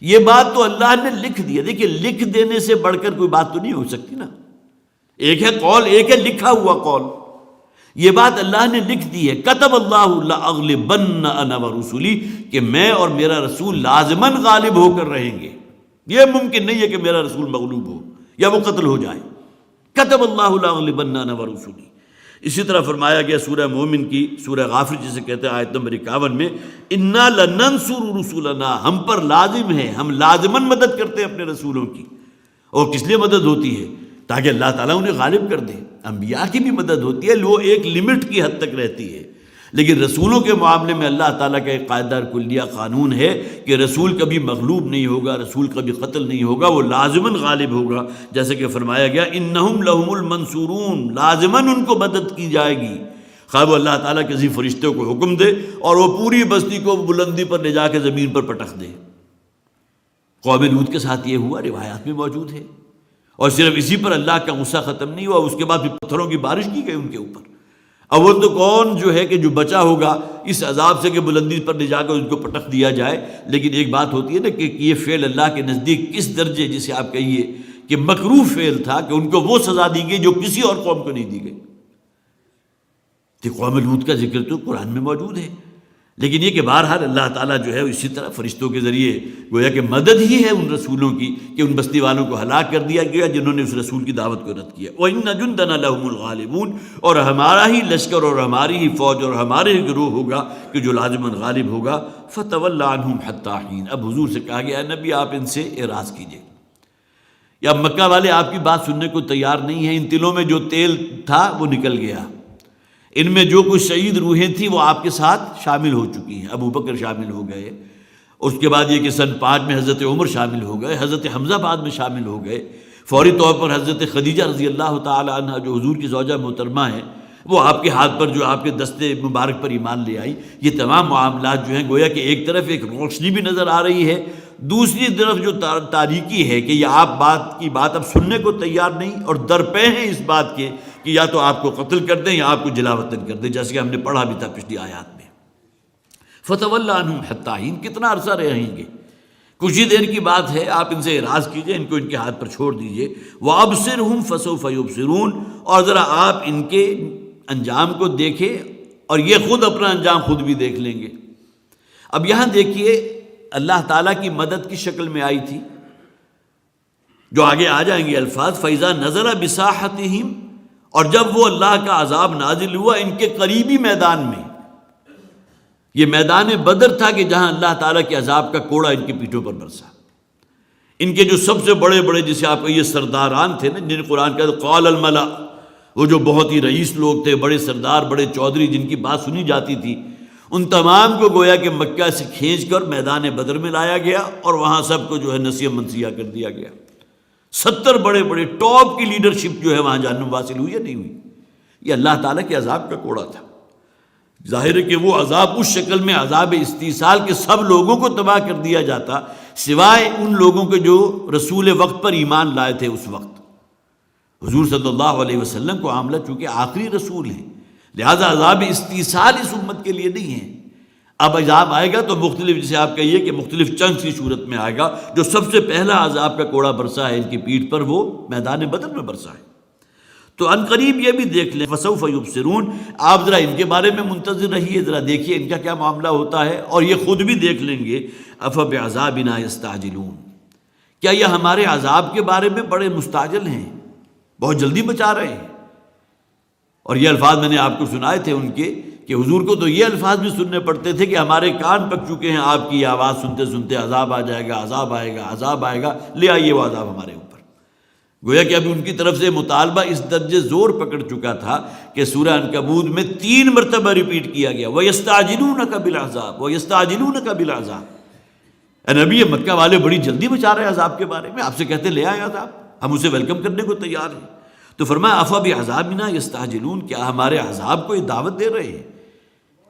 یہ بات تو اللہ نے لکھ دی ہے۔ دیکھیں لکھ دینے سے بڑھ کر کوئی بات تو نہیں ہو سکتی نا، ایک ہے قول، ایک ہے لکھا ہوا قول۔ یہ بات اللہ نے لکھ دی ہے، کتب اللہ لاغلبن انا ورسولی، کہ میں اور میرا رسول لازماً غالب ہو کر رہیں گے۔ یہ ممکن نہیں ہے کہ میرا رسول مغلوب ہو یا وہ قتل ہو جائے۔ کتب اللہ لاغلبن انا ورسولی۔ اسی طرح فرمایا گیا سورہ مومن کی سورہ غافر جسے کہتے ہیں آیت نمبر 51 میں، انا لننصر رسولنا، ہم پر لازم ہے، ہم لازماً مدد کرتے ہیں اپنے رسولوں کی۔ اور کس لیے مدد ہوتی ہے؟ تاکہ اللہ تعالیٰ انہیں غالب کر دے۔ انبیاء کی بھی مدد ہوتی ہے، وہ ایک لمٹ کی حد تک رہتی ہے، لیکن رسولوں کے معاملے میں اللہ تعالیٰ کا ایک قاعدہ کلیہ قانون ہے کہ رسول کبھی مغلوب نہیں ہوگا، رسول کبھی قتل نہیں ہوگا، وہ لازماً غالب ہوگا۔ جیسے کہ فرمایا گیا انہم لہم المنصورون، لازماً ان کو مدد کی جائے گی، خواہ وہ اللہ تعالیٰ کسی فرشتے کو حکم دے اور وہ پوری بستی کو بلندی پر لے جا کے زمین پر پٹخ دے۔ قوم لوط کے ساتھ یہ ہوا، روایات میں موجود ہے۔ اور صرف اسی پر اللہ کا غصہ ختم نہیں ہوا، اس کے بعد پھر پتھروں کی بارش کی گئی ان کے اوپر۔ اول تو کون جو ہے کہ جو بچا ہوگا اس عذاب سے کہ بلندی پر لے جا کر ان کو پٹخ دیا جائے۔ لیکن ایک بات ہوتی ہے نا کہ یہ فعل اللہ کے نزدیک کس درجے، جسے آپ کہیے کہ مکروہ فعل تھا، کہ ان کو وہ سزا دی گئی جو کسی اور قوم کو نہیں دی گئی۔ تو قوم لوط کا ذکر تو قرآن میں موجود ہے، لیکن یہ کہ بہرحال اللہ تعالیٰ جو ہے اسی طرح فرشتوں کے ذریعے گویا کہ مدد ہی ہے ان رسولوں کی کہ ان بستی والوں کو ہلاک کر دیا گیا جنہوں نے اس رسول کی دعوت کو رد کیا۔ وَإِنَّ جُنْدَنَا لَهُمُ الْغَالِبُونَ، اور ہمارا ہی لشکر اور ہماری ہی فوج اور ہمارے ہی گروہ ہوگا کہ جو لازماً غالب ہوگا۔ فَتَوَلَّ عَنْهُمْ حَتَّىٰ حِينٍ، اب حضور سے کہا گیا ہے نبی آپ ان سے اعراض کیجئے، یا مکہ والے آپ کی بات سننے کو تیار نہیں ہیں، ان دلوں میں جو تیل تھا وہ نکل گیا، ان میں جو کچھ شہید روحیں تھیں وہ آپ کے ساتھ شامل ہو چکی ہیں۔ ابو بکر شامل ہو گئے، اس کے بعد یہ کہ سن 5 میں حضرت عمر شامل ہو گئے، حضرت حمزہ بعد میں شامل ہو گئے، فوری طور پر حضرت خدیجہ رضی اللہ تعالی عنہ جو حضور کی زوجہ محترمہ ہیں وہ آپ کے ہاتھ پر جو آپ کے دستے مبارک پر ایمان لے آئی۔ یہ تمام معاملات جو ہیں گویا کہ ایک طرف ایک روشنی بھی نظر آ رہی ہے، دوسری طرف جو تاریکی ہے کہ یہ آپ بات اب سننے کو تیار نہیں اور درپے ہیں اس بات کے کہ یا تو آپ کو قتل کر دیں یا آپ کو جلا وطن کر دیں، جیسے کہ ہم نے پڑھا بھی تھا پچھلی آیات میں۔ فَتَوَلَّ عَنْهُمْ حَتَّىٰ حِينٍ، کتنا عرصہ رہیں گے؟ کچھ ہی دیر کی بات ہے، آپ ان سے اعراض کیجئے، ان کو ان کے ہاتھ پر چھوڑ دیجئے۔ وَأَبْصِرْهُمْ فَسَوْفَ يُبْصِرُونَ، اور ذرا آپ ان کے انجام کو دیکھیں اور یہ خود اپنا انجام خود بھی دیکھ لیں گے۔ اب یہاں دیکھیے اللہ تعالیٰ کی مدد کی شکل میں آئی تھی، جو آگے آ جائیں گے الفاظ، فَإِذَا نَزَلَ بِسَاحَتِهِمْ، اور جب وہ اللہ کا عذاب نازل ہوا ان کے قریبی میدان میں، یہ میدان بدر تھا کہ جہاں اللہ تعالیٰ کے عذاب کا کوڑا ان کی پیٹھوں پر برسا۔ ان کے جو سب سے بڑے بڑے جسے آپ یہ سرداران تھے نا، جن قرآن کا قال الملا، وہ جو بہت ہی رئیس لوگ تھے، بڑے سردار، بڑے چودھری جن کی بات سنی جاتی تھی، ان تمام کو گویا کہ مکہ سے کھینچ کر میدان بدر میں لایا گیا اور وہاں سب کو جو ہے نسیہ منسیہ کر دیا گیا۔ 70 بڑے بڑے ٹاپ کی لیڈرشپ جو ہے وہاں جہنم واصل ہوئی یا نہیں ہوئی؟ یہ اللہ تعالیٰ کے عذاب کا کوڑا تھا۔ ظاہر ہے کہ وہ عذاب اس شکل میں عذاب استیصال کے سب لوگوں کو تباہ کر دیا جاتا سوائے ان لوگوں کے جو رسول وقت پر ایمان لائے تھے اس وقت۔ حضور صلی اللہ علیہ وسلم کو عاملہ چونکہ آخری رسول ہیں، لہذا عذاب استیصال اس امت کے لیے نہیں ہے۔ اب عذاب آئے گا تو مختلف، جسے آپ کہیے کہ مختلف چنکس کی صورت میں آئے گا۔ جو سب سے پہلا عذاب کا کوڑا برسا ہے ان کی پیٹھ پر وہ میدان بدر میں برسا ہے۔ تو ان قریب یہ بھی دیکھ لیں، فسوف یبصرون، آپ ذرا ان کے بارے میں منتظر رہیے، ذرا دیکھیے ان کا کیا معاملہ ہوتا ہے، اور یہ خود بھی دیکھ لیں گے۔ افبعذابنا یستعجلون، کیا یہ ہمارے عذاب کے بارے میں بڑے مستعجل ہیں، بہت جلدی بچا رہے ہیں؟ اور یہ الفاظ میں نے آپ کو سنائے تھے ان کے کہ حضور کو تو یہ الفاظ بھی سننے پڑتے تھے کہ ہمارے کان پک چکے ہیں آپ کی یہ آواز سنتے سنتے، عذاب آ جائے گا، عذاب آئے گا، عذاب آئے گا، لے آئیے وہ عذاب ہمارے اوپر۔ گویا کہ ابھی ان کی طرف سے مطالبہ اس درجے زور پکڑ چکا تھا کہ سورہ عنکبوت میں 3 مرتبہ ریپیٹ کیا گیا، وَيَسْتَعْجِلُونَكَ بِالْعَذَابِ وَيَسْتَعْجِلُونَكَ بِالْعَذَابِ، اے نبی، مکہ والے بڑی جلدی بچا رہے ہیں عذاب کے بارے میں، آپ سے کہتے لے آئے عذاب، ہم اسے ویلکم کرنے کو تیار ہیں۔ تو فرمایا افبعذابنا یستعجلون، کیا ہمارے عذاب کو یہ دعوت دے رہے ہیں؟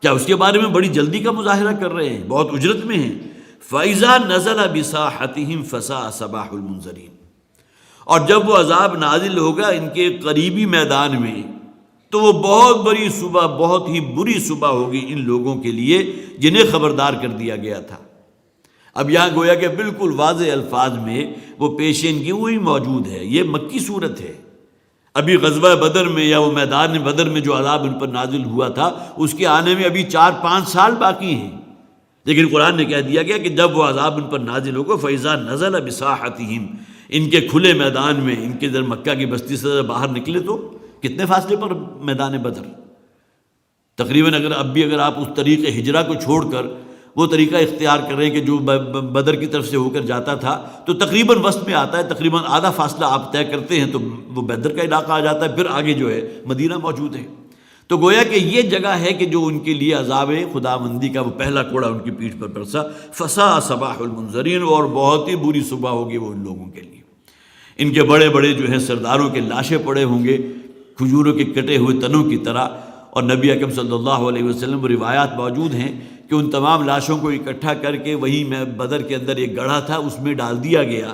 کیا اس کے بارے میں بڑی جلدی کا مظاہرہ کر رہے ہیں؟ بہت اجرت میں ہیں۔ فَإِذَا نَزَلَ بِسَاحَتِهِمْ فَسَاءَ صَبَاحُ الْمُنذَرِينَ، اور جب وہ عذاب نازل ہوگا ان کے قریبی میدان میں تو وہ بہت بڑی صبح، بہت ہی بری صبح ہوگی ان لوگوں کے لیے جنہیں خبردار کر دیا گیا تھا۔ اب یہاں گویا کہ بالکل واضح الفاظ میں وہ پیشین کی وہی موجود ہے۔ یہ مکی صورت ہے، ابھی غزوہ بدر میں یا وہ میدان بدر میں جو عذاب ان پر نازل ہوا تھا اس کے آنے میں ابھی 4-5 سال باقی ہیں، لیکن قرآن نے کہہ دیا گیا کہ جب وہ عذاب ان پر نازل ہوگا فَإِذَا نَزَلَ بِسَاحَتِهِمْ، ان کے کھلے میدان میں، ان کے در مکہ کی بستی سے باہر نکلے تو کتنے فاصلے پر میدان بدر؟ تقریباً اگر آپ اس طریق ہجرہ کو چھوڑ کر وہ طریقہ اختیار کر رہے ہیں کہ جو بدر کی طرف سے ہو کر جاتا تھا تو تقریباً وسط میں آتا ہے، تقریباً آدھا فاصلہ آپ طے کرتے ہیں تو وہ بدر کا علاقہ آ جاتا ہے، پھر آگے جو ہے مدینہ موجود ہے۔ تو گویا کہ یہ جگہ ہے کہ جو ان کے لیے عذاب خداوندی کا وہ پہلا کوڑا ان کی پیٹھ پر برسا۔ فَسَاءَ صَبَاحُ الْمُنذَرِينَ، اور بہت ہی بری صبح ہوگی وہ ان لوگوں کے لیے۔ ان کے بڑے بڑے جو ہیں سرداروں کے لاشیں پڑے ہوں گے کھجوروں کے کٹے ہوئے تنوں کی طرح، اور نبی اکرم صلی اللہ علیہ وسلم روایات موجود ہیں کہ ان تمام لاشوں کو اکٹھا کر کے وہیں میں بدر کے اندر ایک گڑھا تھا اس میں ڈال دیا گیا،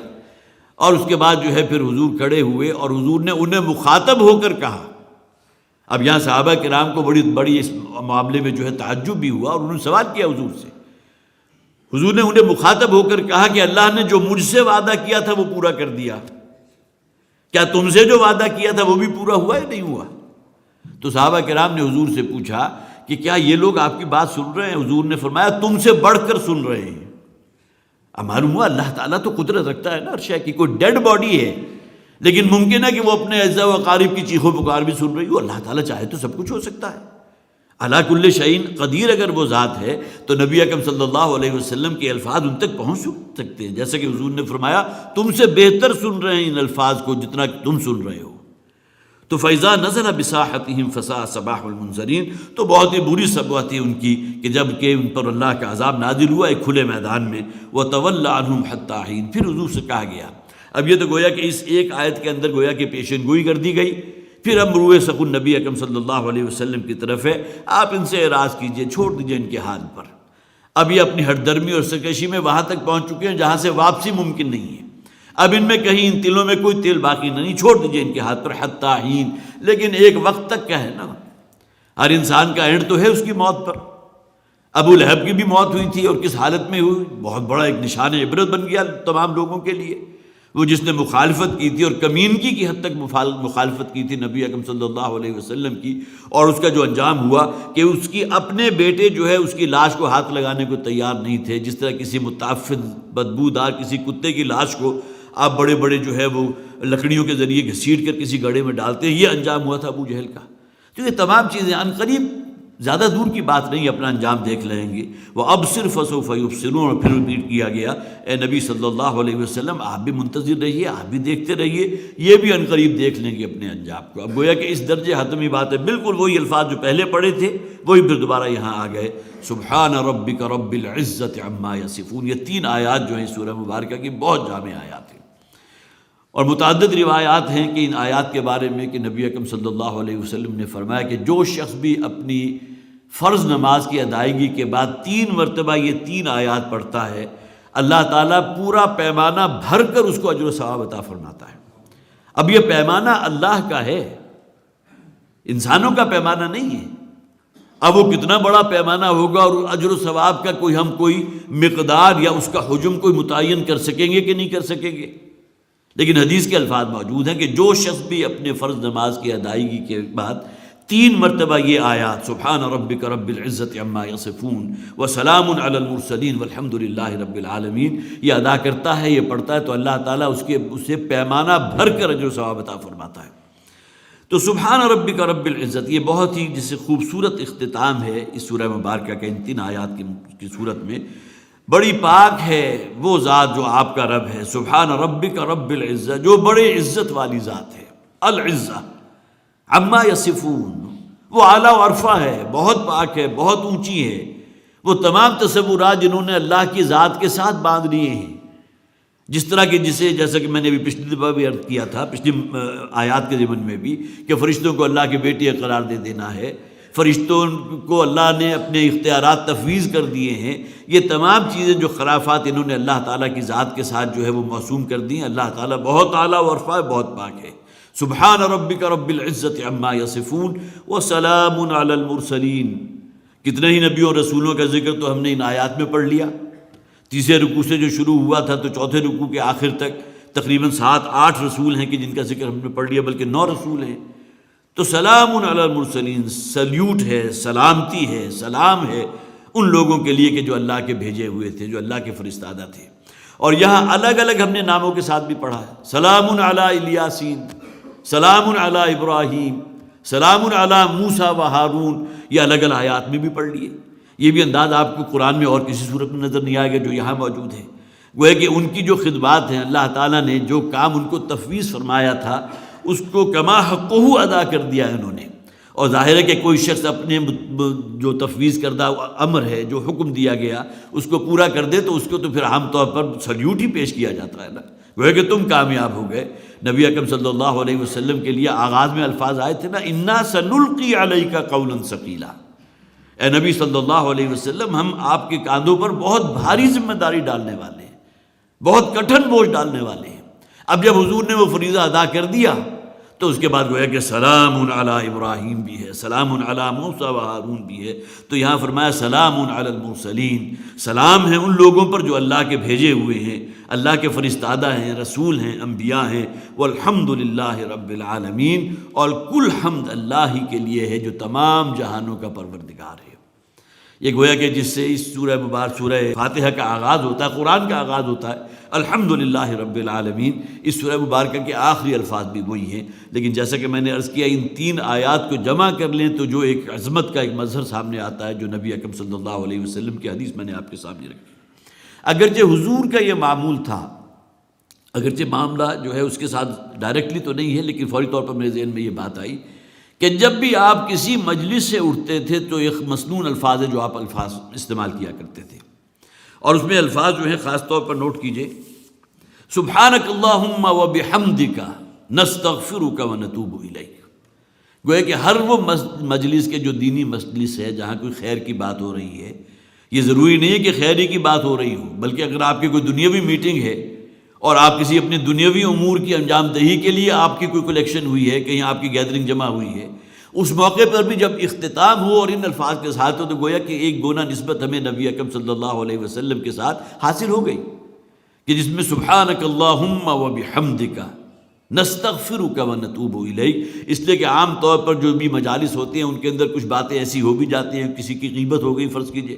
اور اس کے بعد جو ہے پھر حضور کھڑے ہوئے اور حضور نے انہیں مخاطب ہو کر کہا۔ اب یہاں صحابہ کرام کو بڑی اس معاملے میں جو ہے تعجب بھی ہوا، اور انہوں نے سوال کیا حضور سے۔ حضور نے انہیں مخاطب ہو کر کہا کہ اللہ نے جو مجھ سے وعدہ کیا تھا وہ پورا کر دیا، کیا تم سے جو وعدہ کیا تھا وہ بھی پورا ہوا یا نہیں ہوا؟ تو صحابہ کرام نے حضور سے پوچھا کہ کیا یہ لوگ آپ کی بات سن رہے ہیں؟ حضور نے فرمایا تم سے بڑھ کر سن رہے ہیں۔ اب معلوم ہوا اللہ تعالیٰ تو قدرت رکھتا ہے نا ہر شے کی، کوئی ڈیڈ باڈی ہے لیکن ممکن ہے کہ وہ اپنے اعزاء و اقارب کی چیخو پکار بھی سن رہی ہو۔ اللہ تعالیٰ چاہے تو سب کچھ ہو سکتا ہے، علی کل شیء قدیر اگر وہ ذات ہے تو نبی اکرم صلی اللہ علیہ وسلم کے الفاظ ان تک پہنچ سکتے ہیں، جیسا کہ حضور نے فرمایا تم سے بہتر سن رہے ہیں ان الفاظ کو جتنا کہ تم سن رہے ہو۔ تو فَإِذَا نَزَلَ بِسَاحَتِهِمْ فَسَاءَ صَبَاحُ الْمُنذَرِينَ، تو بہت ہی بری صبح تھی ان کی کہ جب کہ ان پر اللہ کا عذاب نازل ہوا ایک کھلے میدان میں۔ وَتَوَلَّ عَنْهُمْ حَتَّىٰ حِينٍ، پھر حضور سے کہا گیا۔ اب یہ تو گویا کہ اس ایک آیت کے اندر گویا کہ پیشن گوئی کر دی گئی، پھر ہم روئے سخن نبی اکرم صلی اللہ علیہ وسلم کی طرف ہے، آپ ان سے اعراض کیجئے، چھوڑ دیجئے ان کے حال پر۔ اب یہ اپنی ہٹ درمی اور سرکشی میں وہاں تک پہنچ چکے ہیں جہاں سے واپسی ممکن نہیں ہے، اب ان میں کہیں ان تلوں میں کوئی تیل باقی نہیں، چھوڑ دیجئے ان کے ہاتھ پر حتیٰ حین، لیکن ایک وقت تک کا ہے نا، ہر انسان کا اینڈ تو ہے اس کی موت پر۔ ابو لہب کی بھی موت ہوئی تھی اور کس حالت میں ہوئی، بہت بڑا ایک نشان عبرت بن گیا تمام لوگوں کے لیے۔ وہ جس نے مخالفت کی تھی اور کمینگی کی حد تک مخالفت کی تھی نبی اکرم صلی اللہ علیہ وسلم کی، اور اس کا جو انجام ہوا کہ اس کی اپنے بیٹے جو ہے اس کی لاش کو ہاتھ لگانے کو تیار نہیں تھے، جس طرح کسی متعفن بدبودار کسی کتے کی لاش کو آپ بڑے بڑے جو ہے وہ لکڑیوں کے ذریعے گھسیٹ کر کسی گڑھے میں ڈالتے ہیں، یہ انجام ہوا تھا ابو جہل کا۔ تو یہ تمام چیزیں عنقریب، زیادہ دور کی بات نہیں، اپنا انجام دیکھ لیں گے۔ وہ اب صرف فسوف یبصرون، اور پھر ریپیٹ کیا گیا اے نبی صلی اللہ علیہ وسلم آپ بھی منتظر رہیے، آپ بھی دیکھتے رہیے، یہ بھی عنقریب دیکھ لیں گے اپنے انجام کو۔ اب گویا کہ اس درجے حتمی بات ہے، بالکل وہی الفاظ جو پہلے پڑھے تھے وہی پھر دوبارہ یہاں آ گئے۔ سبحان ربک رب العزت عما یصفون، یہ 3 آیات جو ہیں سورہ مبارکہ کی بہت جامع آیات ہیں، اور متعدد روایات ہیں کہ ان آیات کے بارے میں کہ نبی اکرم صلی اللہ علیہ وسلم نے فرمایا کہ جو شخص بھی اپنی فرض نماز کی ادائیگی کے بعد 3 مرتبہ یہ 3 آیات پڑھتا ہے، اللہ تعالیٰ پورا پیمانہ بھر کر اس کو اجر و ثواب عطا فرماتا ہے۔ اب یہ پیمانہ اللہ کا ہے، انسانوں کا پیمانہ نہیں ہے۔ اب وہ کتنا بڑا پیمانہ ہوگا اور اجر و ثواب کا کوئی مقدار یا اس کا حجم کوئی متعین کر سکیں گے کہ نہیں کر سکیں گے؟ لیکن حدیث کے الفاظ موجود ہیں کہ جو شخص بھی اپنے فرض نماز کی ادائیگی کے بعد 3 مرتبہ یہ آیات سبحان ربک رب العزت عما یصفون وسلام علی المرسلین والحمد للہ رب العالمین یہ ادا کرتا ہے، یہ پڑھتا ہے، تو اللہ تعالیٰ اسے پیمانہ بھر کر اجر و ثواب عطا فرماتا ہے۔ تو سبحان ربک رب العزت یہ بہت ہی جس سے خوبصورت اختتام ہے اس سورہ مبارکہ کے ان 3 آیات کی صورت میں۔ بڑی پاک ہے وہ ذات جو آپ کا رب ہے، سبحان ربک رب العزت، جو بڑے عزت والی ذات ہے، العزہ عما یصفون، وہ اعلیٰ و عرفہ ہے، بہت پاک ہے، بہت اونچی ہے، وہ تمام تصورات جنہوں نے اللہ کی ذات کے ساتھ باندھ لیے ہیں، جس طرح کہ جیسا کہ میں نے ابھی پچھلی دفعہ بھی عرض کیا تھا، پچھلی آیات کے ضمن میں بھی، کہ فرشتوں کو اللہ کے بیٹے قرار دے دینا ہے، فرشتوں کو اللہ نے اپنے اختیارات تفویض کر دیے ہیں، یہ تمام چیزیں جو خرافات انہوں نے اللہ تعالیٰ کی ذات کے ساتھ جو ہے وہ موسوم کر دی ہیں۔ اللہ تعالیٰ بہت اعلیٰ و عرفہ ہے، بہت پاک ہے۔ سبحان ربک رب العزت عما یصفون وسلام علی المرسلین۔ کتنے ہی نبیوں اور رسولوں کا ذکر تو ہم نے ان آیات میں پڑھ لیا۔ تیسرے رکوع سے جو شروع ہوا تھا تو چوتھے رکوع کے آخر تک تقریباً 7-8 رسول ہیں کہ جن کا ذکر ہم نے پڑھ لیا، بلکہ 9 رسول ہیں۔ تو سلام علی المرسلین، سلیوٹ ہے، سلامتی ہے، سلام ہے ان لوگوں کے لیے کہ جو اللہ کے بھیجے ہوئے تھے، جو اللہ کے فرستادہ تھے۔ اور یہاں الگ الگ ہم نے ناموں کے ساتھ بھی پڑھا ہے، سلام علی الیاسین، سلام علی ابراہیم، سلام علی موسیٰ و ہارون، یہ الگ الگ آیات میں بھی پڑھ لیے۔ یہ بھی انداز آپ کو قرآن میں اور کسی صورت میں نظر نہیں آئے گا جو یہاں موجود ہے۔ گویا کہ ان کی جو خدمات ہیں، اللہ تعالیٰ نے جو کام ان کو تفویض فرمایا تھا اس کو کما حقہ ادا کر دیا انہوں نے۔ اور ظاہر ہے کہ کوئی شخص اپنے جو تفویض کردہ امر ہے، جو حکم دیا گیا، اس کو پورا کر دے تو اس کو تو پھر عام طور پر سلیوٹ ہی پیش کیا جاتا ہے نا، گویا کہ تم کامیاب ہو گئے۔ نبی اکرم صلی اللہ علیہ وسلم کے لیے آغاز میں الفاظ آئے تھے نا، انا سنلقی علیک قولا ثقیلا، اے نبی صلی اللہ علیہ وسلم، ہم آپ کے کاندھوں پر بہت بھاری ذمہ داری ڈالنے والے ہیں، بہت کٹھن بوجھ ڈالنے والے ہیں۔ اب جب حضور نے وہ فریضہ ادا کر دیا تو اس کے بعد گویا کہ سلام علی ابراہیم بھی ہے، سلام علی موسیٰ و ہارون بھی ہے، تو یہاں فرمایا سلام علی المرسلین، سلام ہے ان لوگوں پر جو اللہ کے بھیجے ہوئے ہیں، اللہ کے فرستادہ ہیں، رسول ہیں، انبیاء ہیں۔ والحمد للہ رب العالمین، اور کل حمد اللہ ہی کے لیے ہے جو تمام جہانوں کا پروردگار ہے۔ یہ گویا کہ جس سے اس سورہ مبارک، سورہ فاتحہ کا آغاز ہوتا ہے، قرآن کا آغاز ہوتا ہے الحمد للہ رب العالمین، اس سورہ مبارکہ کے آخری الفاظ بھی وہی ہیں۔ لیکن جیسا کہ میں نے عرض کیا، ان 3 آیات کو جمع کر لیں تو جو ایک عظمت کا ایک مظہر سامنے آتا ہے جو نبی اکرم صلی اللہ علیہ وسلم کی حدیث میں نے آپ کے سامنے رکھی۔ اگرچہ حضور کا یہ معمول تھا، اگرچہ معاملہ جو ہے اس کے ساتھ ڈائریکٹلی تو نہیں ہے، لیکن فوری طور پر میرے ذہن میں یہ بات آئی کہ جب بھی آپ کسی مجلس سے اٹھتے تھے تو ایک مسنون الفاظ ہے جو آپ الفاظ استعمال کیا کرتے تھے، اور اس میں الفاظ جو ہیں خاص طور پر نوٹ کیجئے، سبحانک اللہم و بحمدک نستغفرک و نتوب الیک۔ گویا کہ ہر وہ مجلس کے جو دینی مجلس ہے جہاں کوئی خیر کی بات ہو رہی ہے، یہ ضروری نہیں ہے کہ خیری کی بات ہو رہی ہو، بلکہ اگر آپ کی کوئی دنیاوی میٹنگ ہے اور آپ کسی اپنے دنیاوی امور کی انجام دہی کے لیے آپ کی کوئی کلیکشن ہوئی ہے، کہیں آپ کی گیدرنگ جمع ہوئی ہے، اس موقع پر بھی جب اختتام ہو اور ان الفاظ کے ساتھ ہو تو گویا کہ ایک گونا نسبت ہمیں نبی اکرم صلی اللہ علیہ وسلم کے ساتھ حاصل ہو گئی، کہ جس میں سبحانک اللہم و بحمدک نستغفرک و نتوب الیک۔ اس لیے کہ عام طور پر جو بھی مجالس ہوتے ہیں ان کے اندر کچھ باتیں ایسی ہو بھی جاتی ہیں، کسی کی غیبت ہو گئی فرض کیجئے،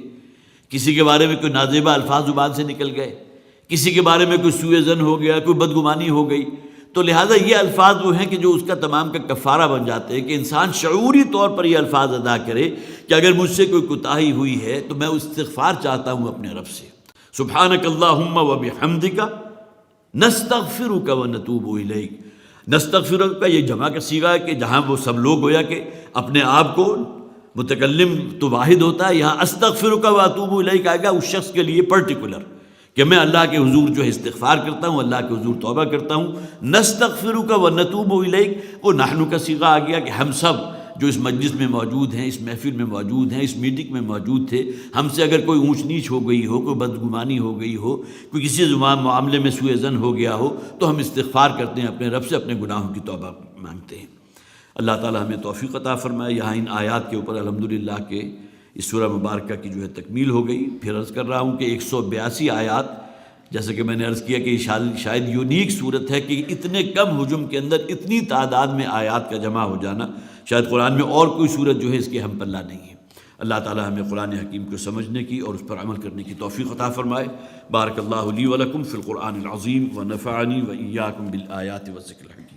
کسی کے بارے میں کوئی نازیبہ الفاظ زبان سے نکل گئے، کسی کے بارے میں کوئی سوء ظن ہو گیا، کوئی بدگمانی ہو گئی، تو لہٰذا یہ الفاظ وہ ہیں کہ جو اس کا تمام کا کفارہ بن جاتے ہیں، کہ انسان شعوری طور پر یہ الفاظ ادا کرے کہ اگر مجھ سے کوئی کوتاہی ہوئی ہے تو میں استغفار چاہتا ہوں اپنے رب سے، سبحانک اللہم و بحمدک نستغفرک و نتوب الیک۔ نستغفرک کا یہ جمع کا صیغہ ہے کہ جہاں وہ سب لوگ گویا کہ اپنے آپ کو، متکلم تو واحد ہوتا ہے، یہاں استغفرک و اتوب الیک آئے گا اس شخص کے لیے پرٹیکولر، کہ میں اللہ کے حضور جو ہے استغفار کرتا ہوں، اللہ کے حضور توبہ کرتا ہوں۔ نستغفرک و نتوب الیک، وہ نحن کا صیغہ آ گیا کہ ہم سب جو اس مجلس میں موجود ہیں، اس محفل میں موجود ہیں، اس میٹنگ میں موجود تھے، ہم سے اگر کوئی اونچ نیچ ہو گئی ہو، کوئی بدگمانی ہو گئی ہو، کوئی کسی معاملے میں سوء ظن ہو گیا ہو، تو ہم استغفار کرتے ہیں اپنے رب سے، اپنے گناہوں کی توبہ مانگتے ہیں۔ اللہ تعالی ہمیں توفیق عطا فرمائے۔ یہاں ان آیات کے اوپر الحمدللہ کہ اس سورہ مبارکہ کی جو ہے تکمیل ہو گئی۔ پھر عرض کر رہا ہوں کہ 182 آیات، جیسا کہ میں نے عرض کیا کہ شاید یونیک صورت ہے کہ اتنے کم حجم کے اندر اتنی تعداد میں آیات کا جمع ہو جانا، شاید قرآن میں اور کوئی صورت جو ہے اس کے ہم پلہ نہیں ہے۔ اللہ تعالی ہمیں قرآن حکیم کو سمجھنے کی اور اس پر عمل کرنے کی توفیق عطا فرمائے۔ بارک اللہ لی و لکم فی القرآن العظیم و نفعنی و ایاکم بالآیات والذکر الحکیم۔